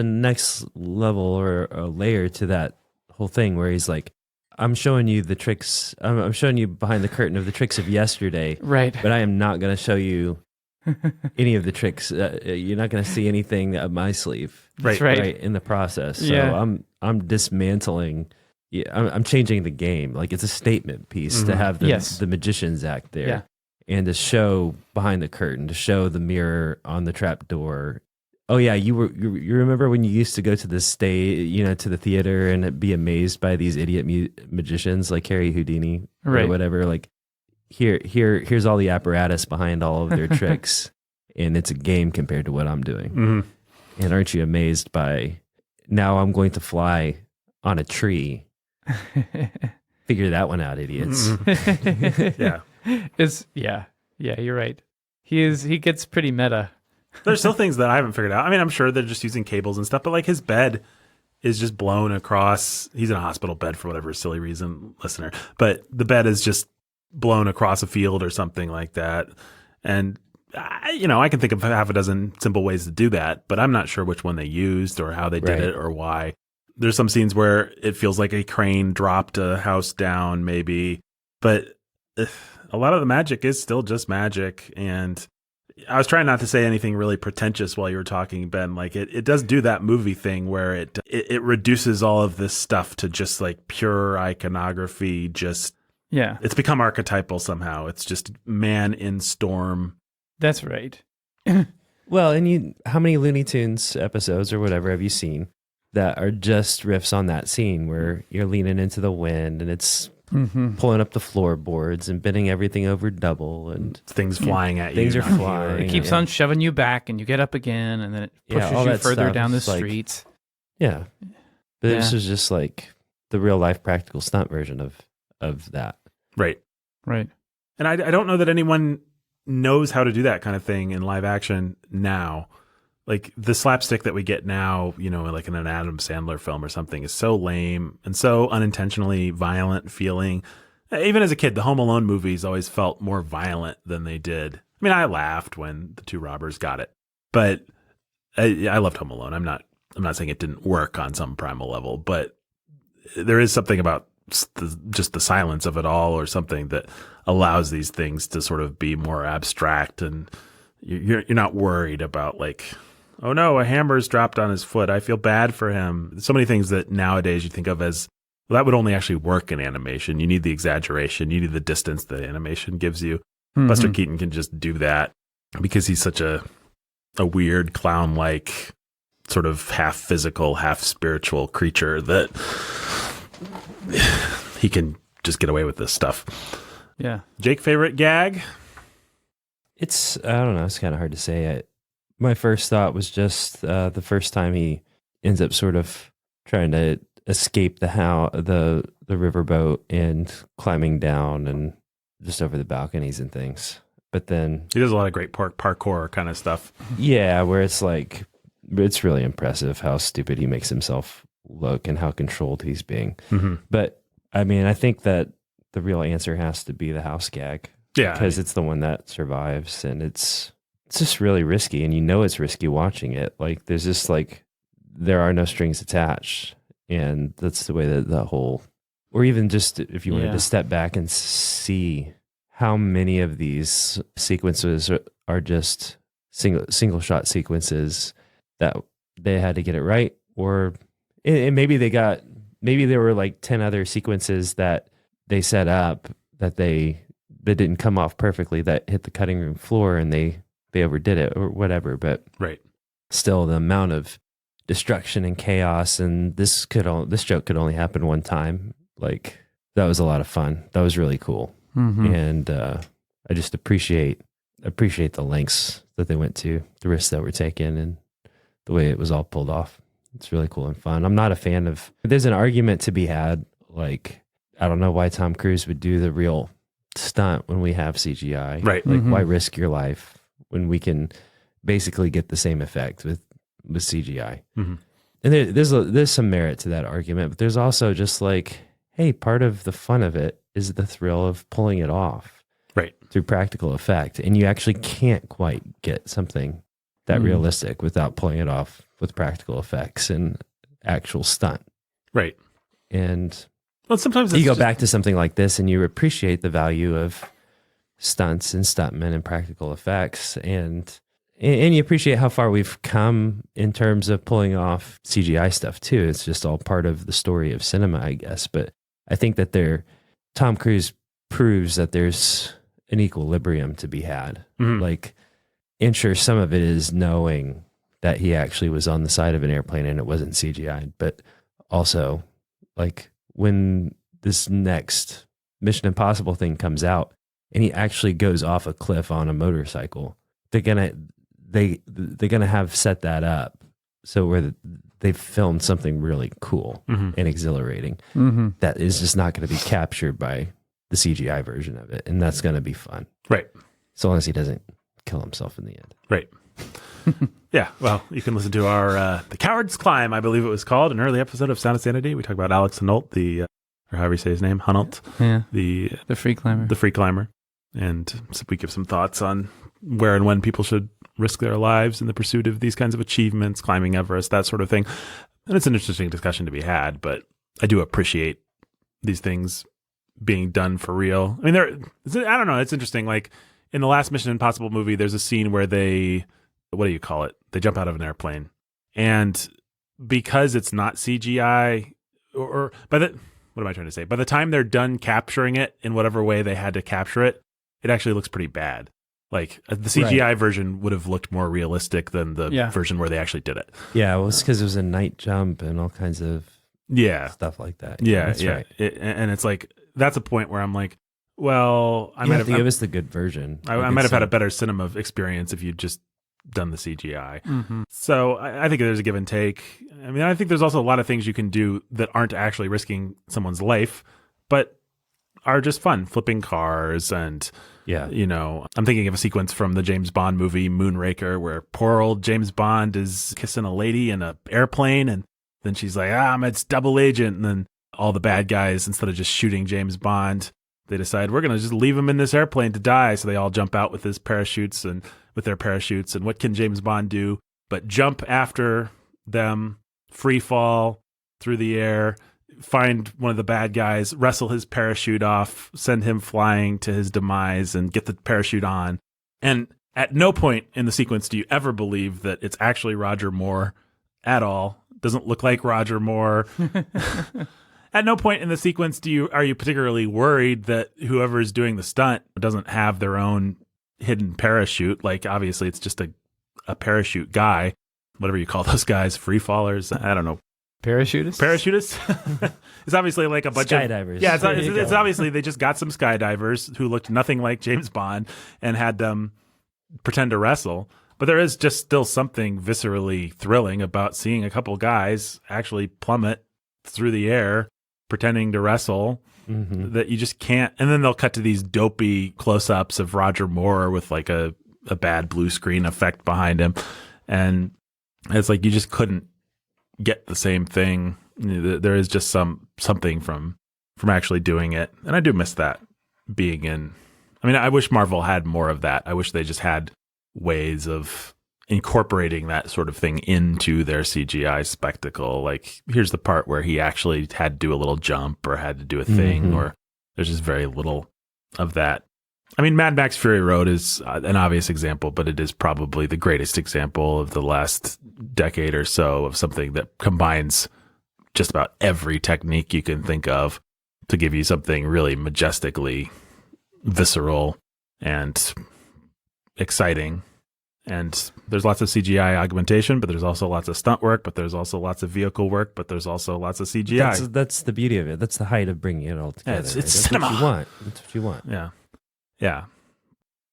next level or a layer to that whole thing where he's like, I'm showing you the tricks. I'm showing you behind the curtain of the tricks of yesterday. Right. But I am not going to show you any of the tricks. You're not going to see anything up my sleeve. That's right. In the process. So I'm dismantling. Yeah, I'm changing the game. Like it's a statement piece to have the magician's act there, and to show behind the curtain, to show the mirror on the trap door. Oh yeah, you remember when you used to go to the stage, to the theater and be amazed by these idiot magicians like Harry Houdini or whatever. Like here's all the apparatus behind all of their tricks, and it's a game compared to what I'm doing. Mm-hmm. And aren't you amazed by now I'm going to fly on a tree? Figure that one out, idiots. Yeah. You're right. He gets pretty meta. There's still things that I haven't figured out. I mean, I'm sure they're just using cables and stuff, but like his bed is just blown across. He's in a hospital bed for whatever silly reason, listener. But the bed is just blown across a field or something like that. And I can think of half a dozen simple ways to do that, but I'm not sure which one they used or how they did it or why. There's some scenes where it feels like a crane dropped a house down, maybe, but a lot of the magic is still just magic. And I was trying not to say anything really pretentious while you were talking, Ben. Like it does do that movie thing where it reduces all of this stuff to just like pure iconography. It's become archetypal somehow. It's just man in storm. That's right. Well, and how many Looney Tunes episodes or whatever have you seen that are just riffs on that scene where you're leaning into the wind and it's pulling up the floorboards and bending everything over double and things flying at you. Things are flying. It keeps on shoving you back and you get up again and then it pushes you further down the street. Yeah. But this is just like the real life practical stunt version of that. Right. Right. And I don't know that anyone knows how to do that kind of thing in live action now. Like the slapstick that we get now, like in an Adam Sandler film or something is so lame and so unintentionally violent feeling. Even as a kid, the Home Alone movies always felt more violent than they did. I mean, I laughed when the two robbers got it, but I loved Home Alone. I'm not saying it didn't work on some primal level, but there is something about just the silence of it all or something that allows these things to sort of be more abstract, and you're not worried about like, oh no, a hammer's dropped on his foot. I feel bad for him. So many things that nowadays you think of as, well, that would only actually work in animation. You need the exaggeration. You need the distance that animation gives you. Mm-hmm. Buster Keaton can just do that because he's such a weird clown-like sort of half physical, half spiritual creature that he can just get away with this stuff. Yeah. Jake, favorite gag? I don't know, it's kind of hard to say. My first thought was just the first time he ends up sort of trying to escape the riverboat and climbing down and just over the balconies and things. But then he does a lot of great parkour kind of stuff. Yeah, where it's like, it's really impressive how stupid he makes himself look and how controlled he's being. Mm-hmm. But I mean, I think that the real answer has to be the house gag. Yeah. Because it's the one that survives, and it's just really risky, and you know it's risky watching it. Like, there's just like, there are no strings attached, and that's the way that the whole, or even just if you wanted to step back and see how many of these sequences are just single shot sequences that they had to get it right, or and maybe there were like 10 other sequences that they set up that they didn't come off perfectly, that hit the cutting room floor and they overdid it or whatever. But right. Still, the amount of destruction and chaos, and this joke could only happen one time. Like, that was a lot of fun. That was really cool. Mm-hmm. And I just appreciate the lengths that they went to, the risks that were taken, and the way it was all pulled off. It's really cool and fun. I'm not a fan of, there's an argument to be had, like, I don't know why Tom Cruise would do the real stunt when we have CGI. Right. Like, Mm-hmm. why risk your life when we can basically get the same effect with CGI? Mm-hmm. And there's some merit to that argument, but there's also just like, hey, part of the fun of it is the thrill of pulling it off. Right. Through practical effect. And you actually can't quite get something that realistic without pulling it off with practical effects and actual stunt. Right. And well, sometimes you go back to something like this and you appreciate the value of stunts and stuntmen and practical effects, and you appreciate how far we've come in terms of pulling off CGI stuff too. It's just all part of the story of cinema, I guess. But I think that Tom Cruise proves that there's an equilibrium to be had. Mm-hmm. Like, and sure, some of it is knowing that he actually was on the side of an airplane and it wasn't CGI, but also, like, when this next Mission Impossible thing comes out and he actually goes off a cliff on a motorcycle, they're gonna have set that up so where they've filmed something really cool Mm-hmm. and exhilarating Mm-hmm. that is just not going to be captured by the CGI version of it, and that's going to be fun. Right. So long as he doesn't kill himself in the end. Right. Yeah. Well, you can listen to our The Coward's Climb, I believe it was called, an early episode of Sound of Sanity. We talk about Alex Hanault, or however you say his name, Hanault, Yeah. the free climber. the free climber. And so we give some thoughts on where and when people should risk their lives in the pursuit of these kinds of achievements, climbing Everest, that sort of thing. And it's an interesting discussion to be had, but I do appreciate these things being done for real. I mean, I don't know. It's interesting. Like, in the last Mission Impossible movie, there's a scene where what do you call it? They jump out of an airplane. And because it's not CGI, what am I trying to say? By the time they're done capturing it in whatever way they had to capture it, it actually looks pretty bad. Like, the CGI version would have looked more realistic than the version where they actually did it. Yeah, well, it's because it was a night jump and all kinds of stuff like that. Yeah, that's right. And it's like, that's a point where I'm like, well, You have to give us the good version. I might have had a better cinema experience if you'd just done the CGI. Mm-hmm. So I think there's a give and take. I mean, I think there's also a lot of things you can do that aren't actually risking someone's life, but are just fun. Flipping cars and, I'm thinking of a sequence from the James Bond movie Moonraker where poor old James Bond is kissing a lady in an airplane, and then she's like, I'm its double agent. And then all the bad guys, instead of just shooting James Bond, they decide we're going to just leave him in this airplane to die. So they all jump out with their parachutes. And what can James Bond do but jump after them, free fall through the air, find one of the bad guys, wrestle his parachute off, send him flying to his demise, and get the parachute on. And at no point in the sequence do you ever believe that it's actually Roger Moore at all. Doesn't look like Roger Moore. At no point in the sequence are you particularly worried that whoever is doing the stunt doesn't have their own hidden parachute. Like, obviously it's just a parachute guy, whatever you call those guys, free fallers. I don't know. Parachutists? It's obviously like a bunch of skydivers. Yeah, it's obviously they just got some skydivers who looked nothing like James Bond and had them pretend to wrestle. But there is just still something viscerally thrilling about seeing a couple guys actually plummet through the air, pretending to wrestle, that you just can't. And then they'll cut to these dopey close-ups of Roger Moore with like a bad blue screen effect behind him. And it's like you just couldn't get the same thing. There is just something from actually doing it. And I do miss that being in. I mean, I wish Marvel had more of that. I wish they just had ways of incorporating that sort of thing into their CGI spectacle. Like, here's the part where he actually had to do a little jump or had to do a thing, or there's just very little of that. I mean, Mad Max Fury Road is an obvious example, but it is probably the greatest example of the last decade or so of something that combines just about every technique you can think of to give you something really majestically visceral and exciting. And there's lots of CGI augmentation, but there's also lots of stunt work, but there's also lots of vehicle work, but there's also lots of CGI. That's the beauty of it. That's the height of bringing it all together. Yeah, it's That's cinema. what you want. That's what you want. Yeah. Yeah.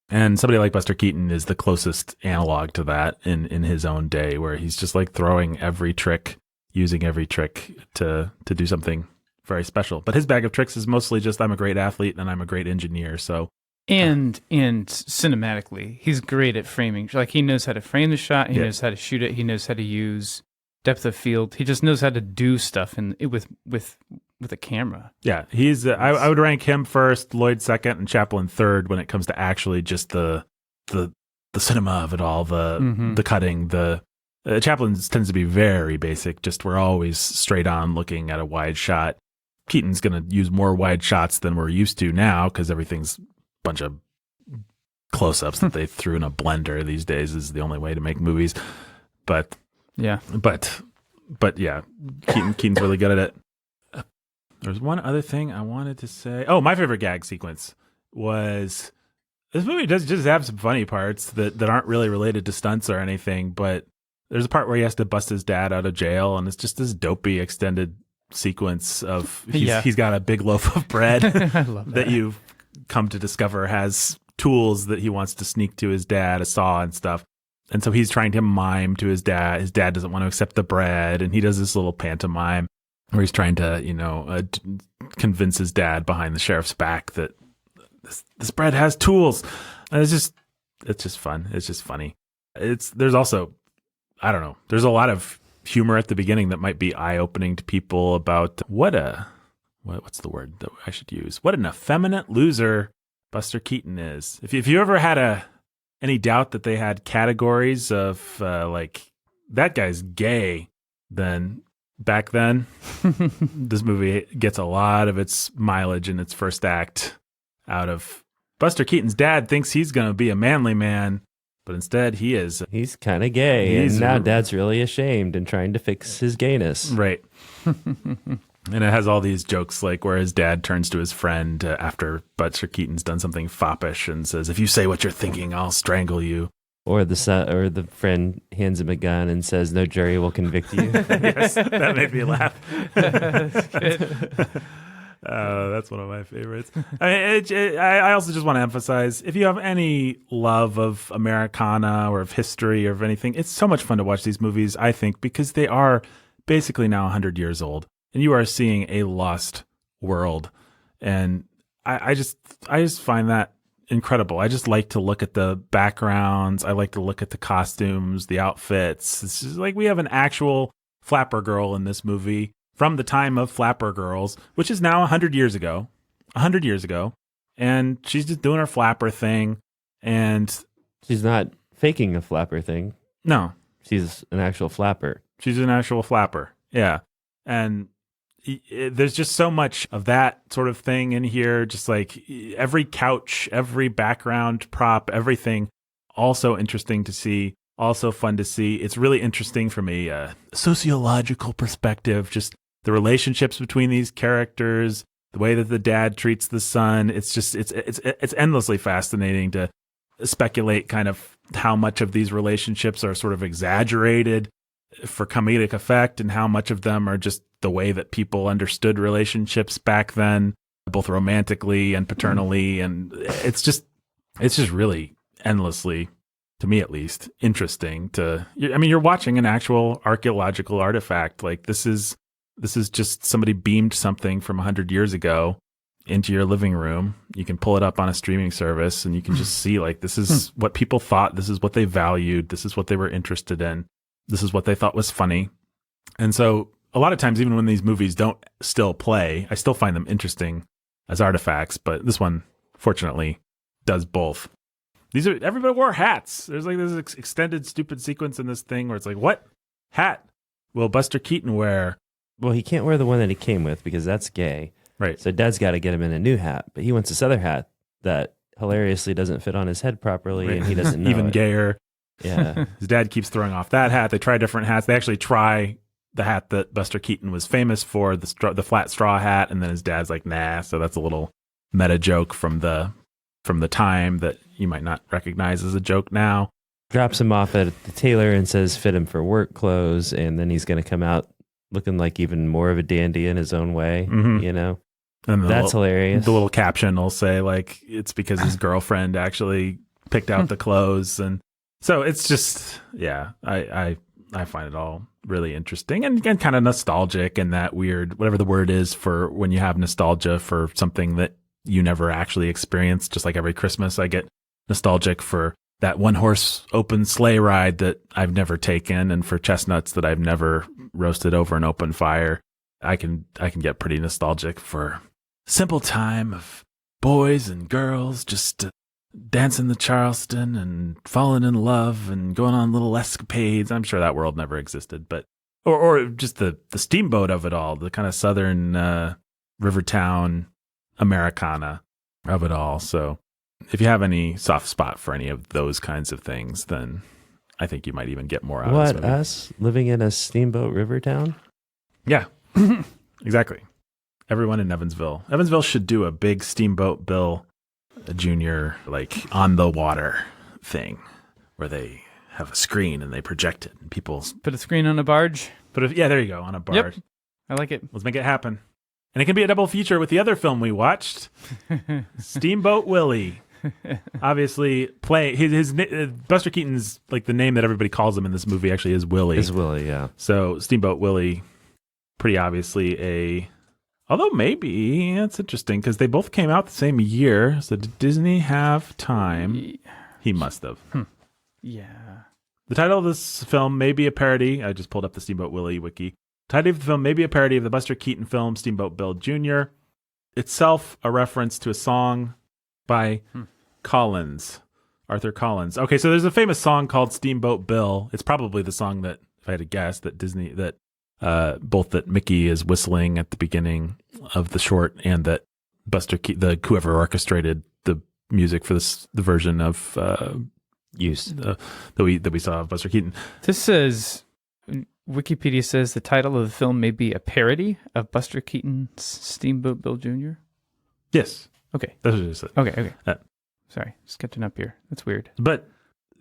And somebody like Buster Keaton is the closest analog to that in his own day, where he's just like throwing every trick, using every trick to do something very special. But his bag of tricks is mostly just, I'm a great athlete and I'm a great engineer. So And cinematically, he's great at framing. Like, he knows how to frame the shot. He knows how to shoot it. He knows how to use depth of field. He just knows how to do stuff with a camera. Yeah, he's. I would rank him first, Lloyd second, and Chaplin third when it comes to actually just the cinema of it all, the cutting. Chaplin tends to be very basic. Just we're always straight on looking at a wide shot. Keaton's going to use more wide shots than we're used to now because everything's bunch of close-ups that they threw in a blender these days is the only way to make movies. But yeah, Keaton's really good at it. There's one other thing I wanted to say. Oh, my favorite gag sequence was, this movie does just have some funny parts that aren't really related to stunts or anything, but there's a part where he has to bust his dad out of jail, and it's just this dopey extended sequence of he's got a big loaf of bread I love that you've come to discover has tools that he wants to sneak to his dad, a saw and stuff. And so he's trying to mime to his dad. His dad doesn't want to accept the bread, and he does this little pantomime where he's trying to, convince his dad behind the sheriff's back that this bread has tools. And it's just fun. It's just funny. There's also, I don't know, there's a lot of humor at the beginning that might be eye-opening to people about what's the word that I should use? What an effeminate loser Buster Keaton is. If you ever had any doubt that they had categories of like, that guy's gay, then back then, this movie gets a lot of its mileage in its first act out of Buster Keaton's dad thinks he's going to be a manly man, but instead he's kind of gay. And now dad's really ashamed and trying to fix his gayness. Right. And it has all these jokes like where his dad turns to his friend after Buster Keaton's done something foppish and says, "If you say what you're thinking, I'll strangle you." Or the friend hands him a gun and says, "No jury will convict you." Yes, that made me laugh. That's good. That's one of my favorites. I also just want to emphasize, if you have any love of Americana or of history or of anything, it's so much fun to watch these movies, I think, because they are basically now 100 years old. And you are seeing a lost world. And I just find that incredible. I just like to look at the backgrounds. I like to look at the costumes, the outfits. It's just like we have an actual flapper girl in this movie from the time of flapper girls, which is now 100 years ago. 100 years ago. And she's just doing her flapper thing. And she's not faking a flapper thing. No. She's an actual flapper. She's an actual flapper. Yeah. And there's just so much of that sort of thing in here. Just like every couch, every background prop, everything. Also interesting to see. Also fun to see. It's really interesting from a sociological perspective. Just the relationships between these characters, the way that the dad treats the son. It's just it's endlessly fascinating to speculate kind of how much of these relationships are sort of exaggerated for comedic effect and how much of them are just the way that people understood relationships back then, both romantically and paternally. And it's just really endlessly to me at least, interesting you're watching an actual archaeological artifact. Like this is just somebody beamed something from 100 years ago into your living room. You can pull it up on a streaming service and you can just see like, this is what people thought. This is what they valued. This is what they were interested in. This is what they thought was funny. And so a lot of times, even when these movies don't still play, I still find them interesting as artifacts. But this one, fortunately, does both. Everybody wore hats. There's like this extended stupid sequence in this thing where it's like, what hat will Buster Keaton wear? Well, he can't wear the one that he came with because that's gay. Right. So Dad's got to get him in a new hat. But he wants this other hat that hilariously doesn't fit on his head properly, and he doesn't know Even it. gayer. Yeah. His dad keeps throwing off that hat. They try different hats. They actually try the hat that Buster Keaton was famous for, the flat straw hat, and then his dad's like, nah. So that's a little meta joke from the time that you might not recognize as a joke now. Drops him off at the tailor and says fit him for work clothes, and then he's going to come out looking like even more of a dandy in his own way, you know? And that's hilarious. The little caption will say, like, it's because his girlfriend actually picked out the clothes. And so it's just, yeah, I find it all really interesting and kind of nostalgic, and that weird, whatever the word is for when you have nostalgia for something that you never actually experienced. Just like every Christmas, I get nostalgic for that one horse open sleigh ride that I've never taken, and for chestnuts that I've never roasted over an open fire. I can get pretty nostalgic for simple time of boys and girls just dancing the Charleston and falling in love and going on little escapades. I'm sure that world never existed, but or just the steamboat of it all, the kind of southern Rivertown Americana of it all. So if you have any soft spot for any of those kinds of things, then I think you might even get more out of this movie. Us living in a steamboat river town? Yeah, exactly. Everyone in Evansville. Evansville should do a big Steamboat Bill Jr. like on the water thing where they have a screen and they project it and people Put a screen on a barge. yeah, there you go, on a barge. Yep. I like it. Let's make it happen. And it can be a double feature with the other film we watched, Steamboat Willie. Obviously, his Buster Keaton's like the name that everybody calls him in this movie actually is Willie. Is Willie, yeah. So Steamboat Willie, pretty obviously although maybe that's interesting because they both came out the same year. So did Disney have time? He must have. Yeah. The title of this film may be a parody. I just pulled up the Steamboat Willie wiki. The title of the film may be a parody of the Buster Keaton film Steamboat Bill Jr. Itself a reference to a song by Arthur Collins. Okay, so there's a famous song called Steamboat Bill. It's probably the song that, if I had to guess, that both that Mickey is whistling at the beginning of the short, and that Buster Keaton, whoever orchestrated the music for the version of that we saw of Buster Keaton. This says, Wikipedia says the title of the film may be a parody of Buster Keaton's Steamboat Bill Jr. Yes. Okay. That's what it said. Okay. Sorry, just catching up here. That's weird. But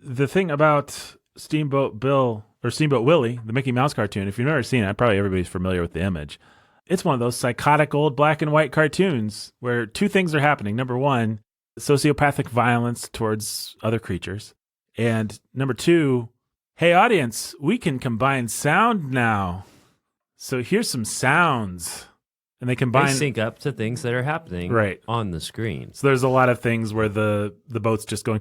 the thing about Steamboat Bill or Steamboat Willie, the Mickey Mouse cartoon, if you've never seen it, probably everybody's familiar with the image. It's one of those psychotic old black and white cartoons where two things are happening. Number one, sociopathic violence towards other creatures. And number two, hey, audience, we can combine sound now. So here's some sounds. And they combine. They sync up to things that are happening right on the screen. So there's a lot of things where the boat's just going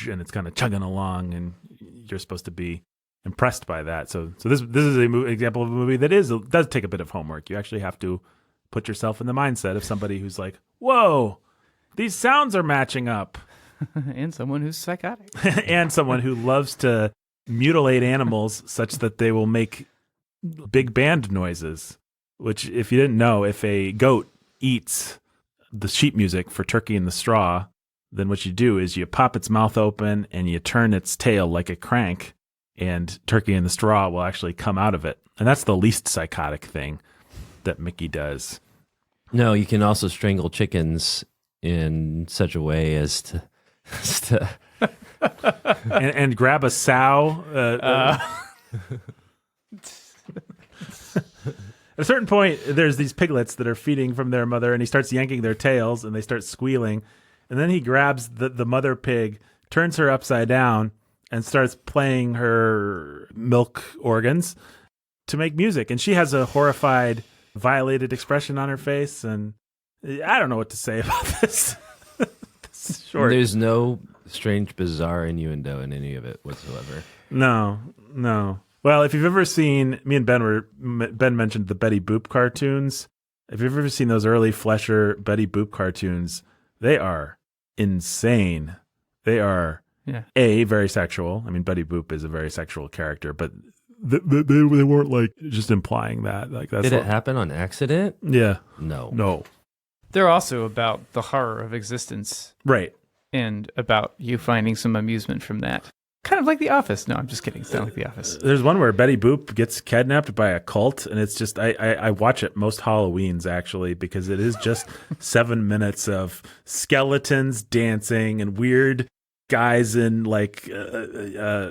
and it's kind of chugging along, and you're supposed to be impressed by that. So this is an example of a movie that does take a bit of homework. You actually have to put yourself in the mindset of somebody who's like, whoa, these sounds are matching up. And someone who's psychotic. And someone who loves to mutilate animals such that they will make big band noises, which, if you didn't know, if a goat eats the sheet music for Turkey in the Straw, then what you do is you pop its mouth open and you turn its tail like a crank, and Turkey in the Straw will actually come out of it. And that's the least psychotic thing that Mickey does. No, you can also strangle chickens in such a way as to and grab a sow. At a certain point, there's these piglets that are feeding from their mother, and he starts yanking their tails, and they start squealing. And then he grabs the mother pig, turns her upside down and starts playing her milk organs to make music. And she has a horrified, violated expression on her face. And I don't know what to say about this. This is short. There's no strange, bizarre innuendo in any of it whatsoever. No. Well, if you've ever seen, me and Ben mentioned the Betty Boop cartoons. If you've ever seen those early Fleischer Betty Boop cartoons, they are insane. They are very sexual. I mean, Betty Boop is a very sexual character, but they weren't like just implying that. Like that's Did it happen on accident? Yeah. No. They're also about the horror of existence, Right. and about you finding some amusement from that. Kind of like The Office. No, I'm just kidding. It's not like The Office. There's one where Betty Boop gets kidnapped by a cult, and it's just I watch it most Halloweens actually because it is just 7 minutes of skeletons dancing and weird guys in like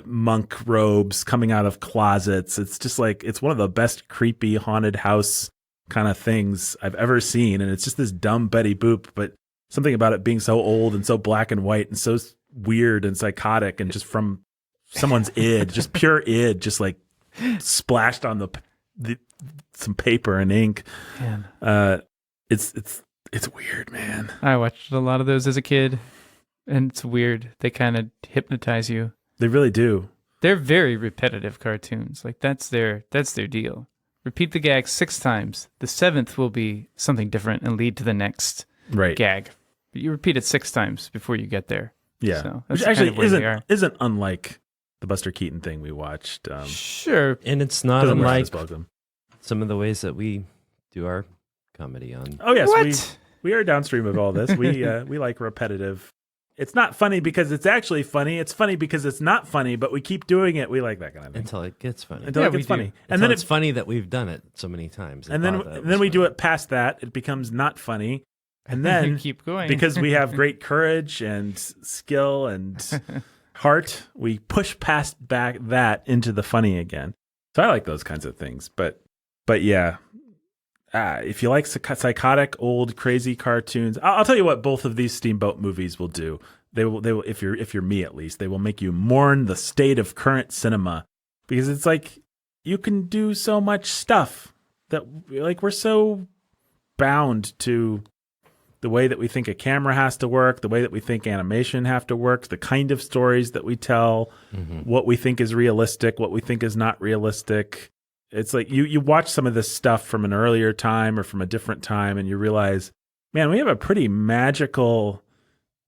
monk robes coming out of closets. It's just like it's one of the best creepy haunted house kind of things I've ever seen, and it's just this dumb Betty Boop, but something about it being so old and so black and white and so weird and psychotic and just from someone's id, just pure id, just like splashed on the some paper and ink. Man. It's weird, man. I watched a lot of those as a kid, and it's weird. They kind of hypnotize you. They really do. They're very repetitive cartoons. Like that's their deal. Repeat the gag 6 times. The 7th will be something different and lead to the next gag. But you repeat it 6 times before you get there. Yeah, so which actually isn't unlike the Buster Keaton thing we watched. Sure, and it's not unlike some of the ways that we do our comedy on. Oh yes, we are downstream of all this. We like repetitive. It's not funny because it's actually funny. It's funny because it's not funny, but we keep doing it. We like that kind of thing until it gets funny. Until it gets funny, and then it's funny that we've done it so many times. And then we do it past that. It becomes not funny. And then keep going because we have great courage and skill and heart. We push past back that into the funny again. So I like those kinds of things. But yeah, if you like psychotic old crazy cartoons, I'll tell you what both of these Steamboat movies will do. They will if you're me at least, they will make you mourn the state of current cinema because it's like you can do so much stuff that like we're so bound to the way that we think a camera has to work, the way that we think animation have to work, the kind of stories that we tell, what we think is realistic, what we think is not realistic. It's like you watch some of this stuff from an earlier time or from a different time and you realize, man, we have a pretty magical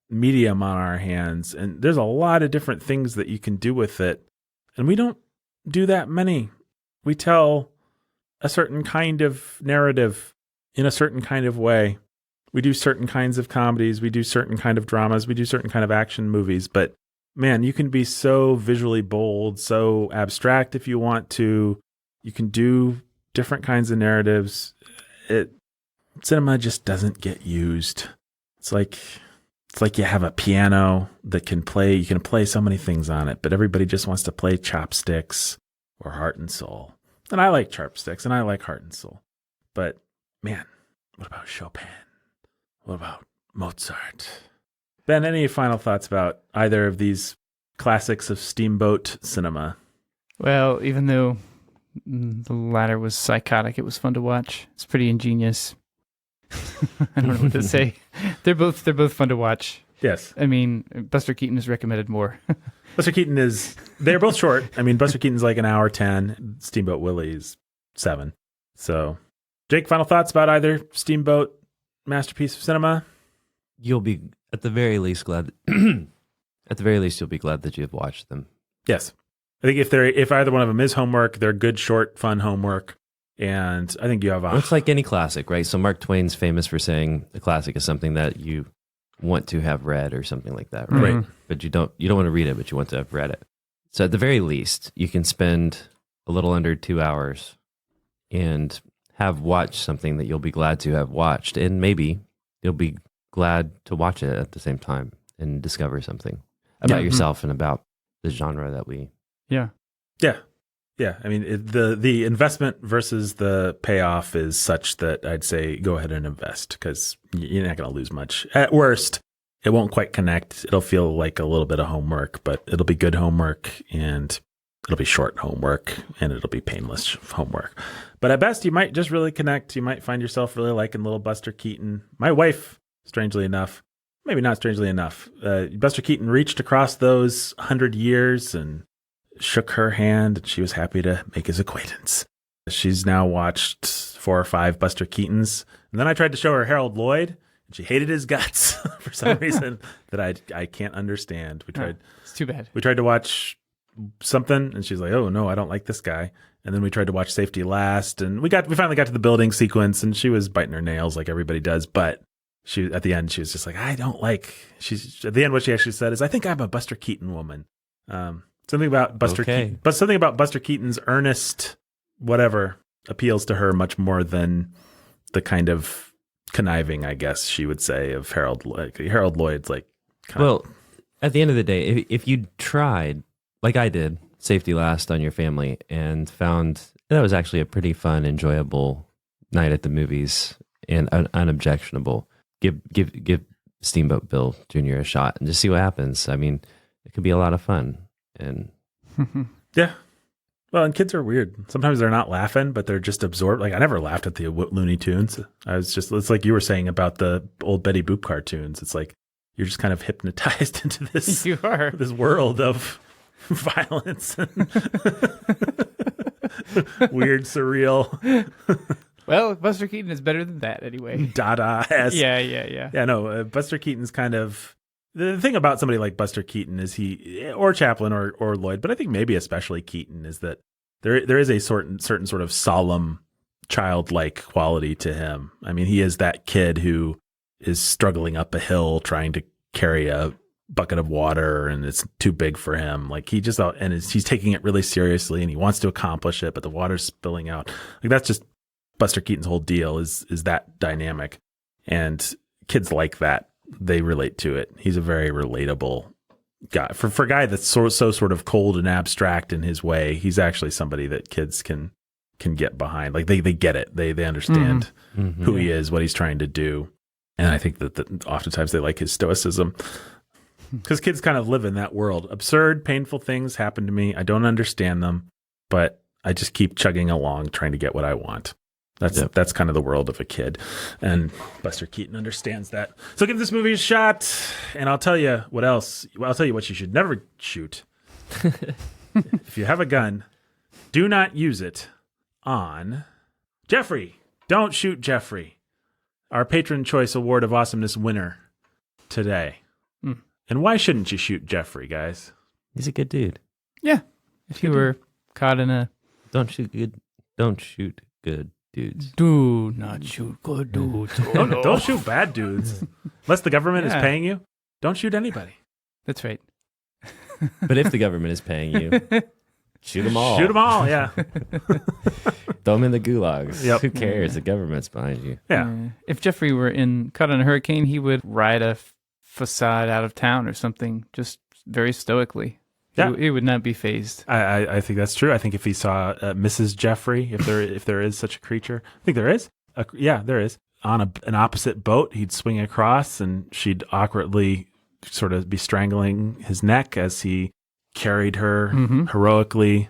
medium on our hands and there's a lot of different things that you can do with it. And we don't do that many. We tell a certain kind of narrative in a certain kind of way. We do certain kinds of comedies, we do certain kind of dramas, we do certain kind of action movies, but man, you can be so visually bold, so abstract if you want to. You can do different kinds of narratives. Cinema just doesn't get used. It's like you have a piano that you can play so many things on it, but everybody just wants to play Chopsticks or Heart and Soul. And I like Chopsticks and I like Heart and Soul. But man, what about Chopin? What about Mozart? Ben, any final thoughts about either of these classics of Steamboat cinema? Well, even though the latter was psychotic, it was fun to watch. It's pretty ingenious. I don't know what to say. They're both fun to watch. Yes. I mean, Buster Keaton is recommended more. Buster Keaton they're both short. I mean, Buster Keaton's like an hour 10. Steamboat Willie's 7. So, Jake, final thoughts about either Steamboat masterpiece of cinema? You'll be at the very least glad. At the very least, you'll be glad that you have watched them. Yes, I think if either one of them is homework, they're good, short, fun homework, and I think you have. It's like any classic, right? So Mark Twain's famous for saying a classic is something that you want to have read or something like that, right? Right. But you don't want to read it, but you want to have read it. So at the very least, you can spend a little under 2 hours and have watched something that you'll be glad to have watched, and maybe you'll be glad to watch it at the same time and discover something about yourself and about the genre that we. Yeah. I mean, the investment versus the payoff is such that I'd say go ahead and invest because you're not going to lose much. At worst, it won't quite connect. It'll feel like a little bit of homework, but it'll be good homework, and it'll be short homework, and it'll be painless homework. But at best, you might just really connect. You might find yourself really liking little Buster Keaton. My wife, strangely enough, maybe not strangely enough, Buster Keaton reached across those 100 years and shook her hand, and she was happy to make his acquaintance. She's now watched 4 or 5 Buster Keatons. And then I tried to show her Harold Lloyd, and she hated his guts for some reason that I can't understand. It's too bad. We tried to watch something, and she's like, "Oh no, I don't like this guy." And then we tried to watch Safety Last, and we finally got to the building sequence, and she was biting her nails like everybody does. But at the end, she was just like, "I don't like." At the end, what she actually said is, "I think I'm a Buster Keaton woman." Something about Buster Keaton, but something about Buster Keaton's earnest whatever appeals to her much more than the kind of conniving, I guess she would say, of Harold. Like Harold Lloyd's like. At the end of the day, if you tried, like I did, Safety Last on your family, and found that was actually a pretty fun, enjoyable night at the movies and unobjectionable, give Steamboat Bill Jr. a shot and just see what happens. I mean, it could be a lot of fun. And yeah. Well, and kids are weird. Sometimes they're not laughing, but they're just absorbed. Like I never laughed at the Looney Tunes. It's like you were saying about the old Betty Boop cartoons. It's like you're just kind of hypnotized into this this world of violence and weird, surreal. Well, Buster Keaton is better than that anyway. Dada-esque. Yeah. Yeah, no, Buster Keaton's kind of... The thing about somebody like Buster Keaton is or Chaplin or Lloyd, but I think maybe especially Keaton, is that there is a certain sort of solemn, childlike quality to him. I mean, he is that kid who is struggling up a hill trying to carry a bucket of water, and it's too big for him. Like he's taking it really seriously, and he wants to accomplish it, but the water's spilling out. Like that's just Buster Keaton's whole deal is that dynamic, and kids like that. They relate to it. He's a very relatable guy. For a guy that's so sort of cold and abstract in his way, he's actually somebody that kids can get behind. Like they get it. They understand who he is, what he's trying to do. And I think that oftentimes they like his stoicism. Because kids kind of live in that world. Absurd, painful things happen to me. I don't understand them, but I just keep chugging along trying to get what I want. That's kind of the world of a kid, and Buster Keaton understands that. So give this movie a shot, and I'll tell you what else. I'll tell you what you should never shoot. If you have a gun, do not use it on Jeffrey. Don't shoot Jeffrey, our Patron Choice Award of Awesomeness winner today. And why shouldn't you shoot Jeffrey, guys? He's a good dude. Yeah. If you were caught in a... Don't shoot good dudes. Do not shoot good dudes. Don't shoot bad dudes. Unless the government is paying you, don't shoot anybody. That's right. But if the government is paying you, shoot them all. Shoot them all, yeah. Throw them in the gulags. Yep. Who cares? The government's behind you. Yeah. If Jeffrey were caught in a hurricane, he would ride a facade out of town or something, just very stoically. Yeah. He would not be fazed. I think that's true. I think if he saw Mrs. Jeffrey, if there is such a creature, I think there is. There is. On an opposite boat, he'd swing across, and she'd awkwardly sort of be strangling his neck as he carried her heroically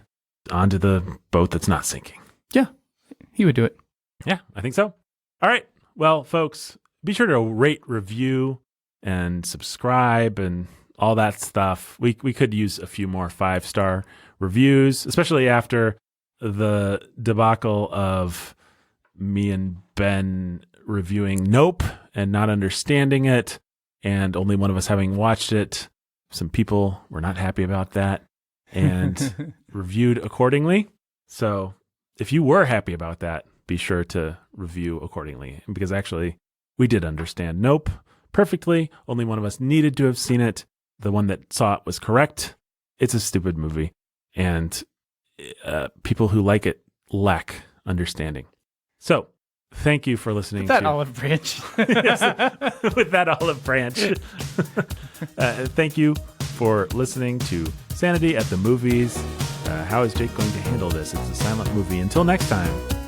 onto the boat that's not sinking. Yeah, he would do it. Yeah, I think so. All right. Well, folks, be sure to rate, review, and subscribe, and all that stuff. We could use a few more 5-star reviews, especially after the debacle of me and Ben reviewing Nope and not understanding it, and only one of us having watched it. Some people were not happy about that and reviewed accordingly. So if you were happy about that, be sure to review accordingly, because actually we did understand Nope perfectly. Only one of us needed to have seen it. The one that saw it was correct. It's a stupid movie, and people who like it lack understanding. So, thank you for listening. With that olive branch. Yes, with that olive branch. Thank you for listening to Sanity at the Movies. How is Jake going to handle this? It's a silent movie. Until next time.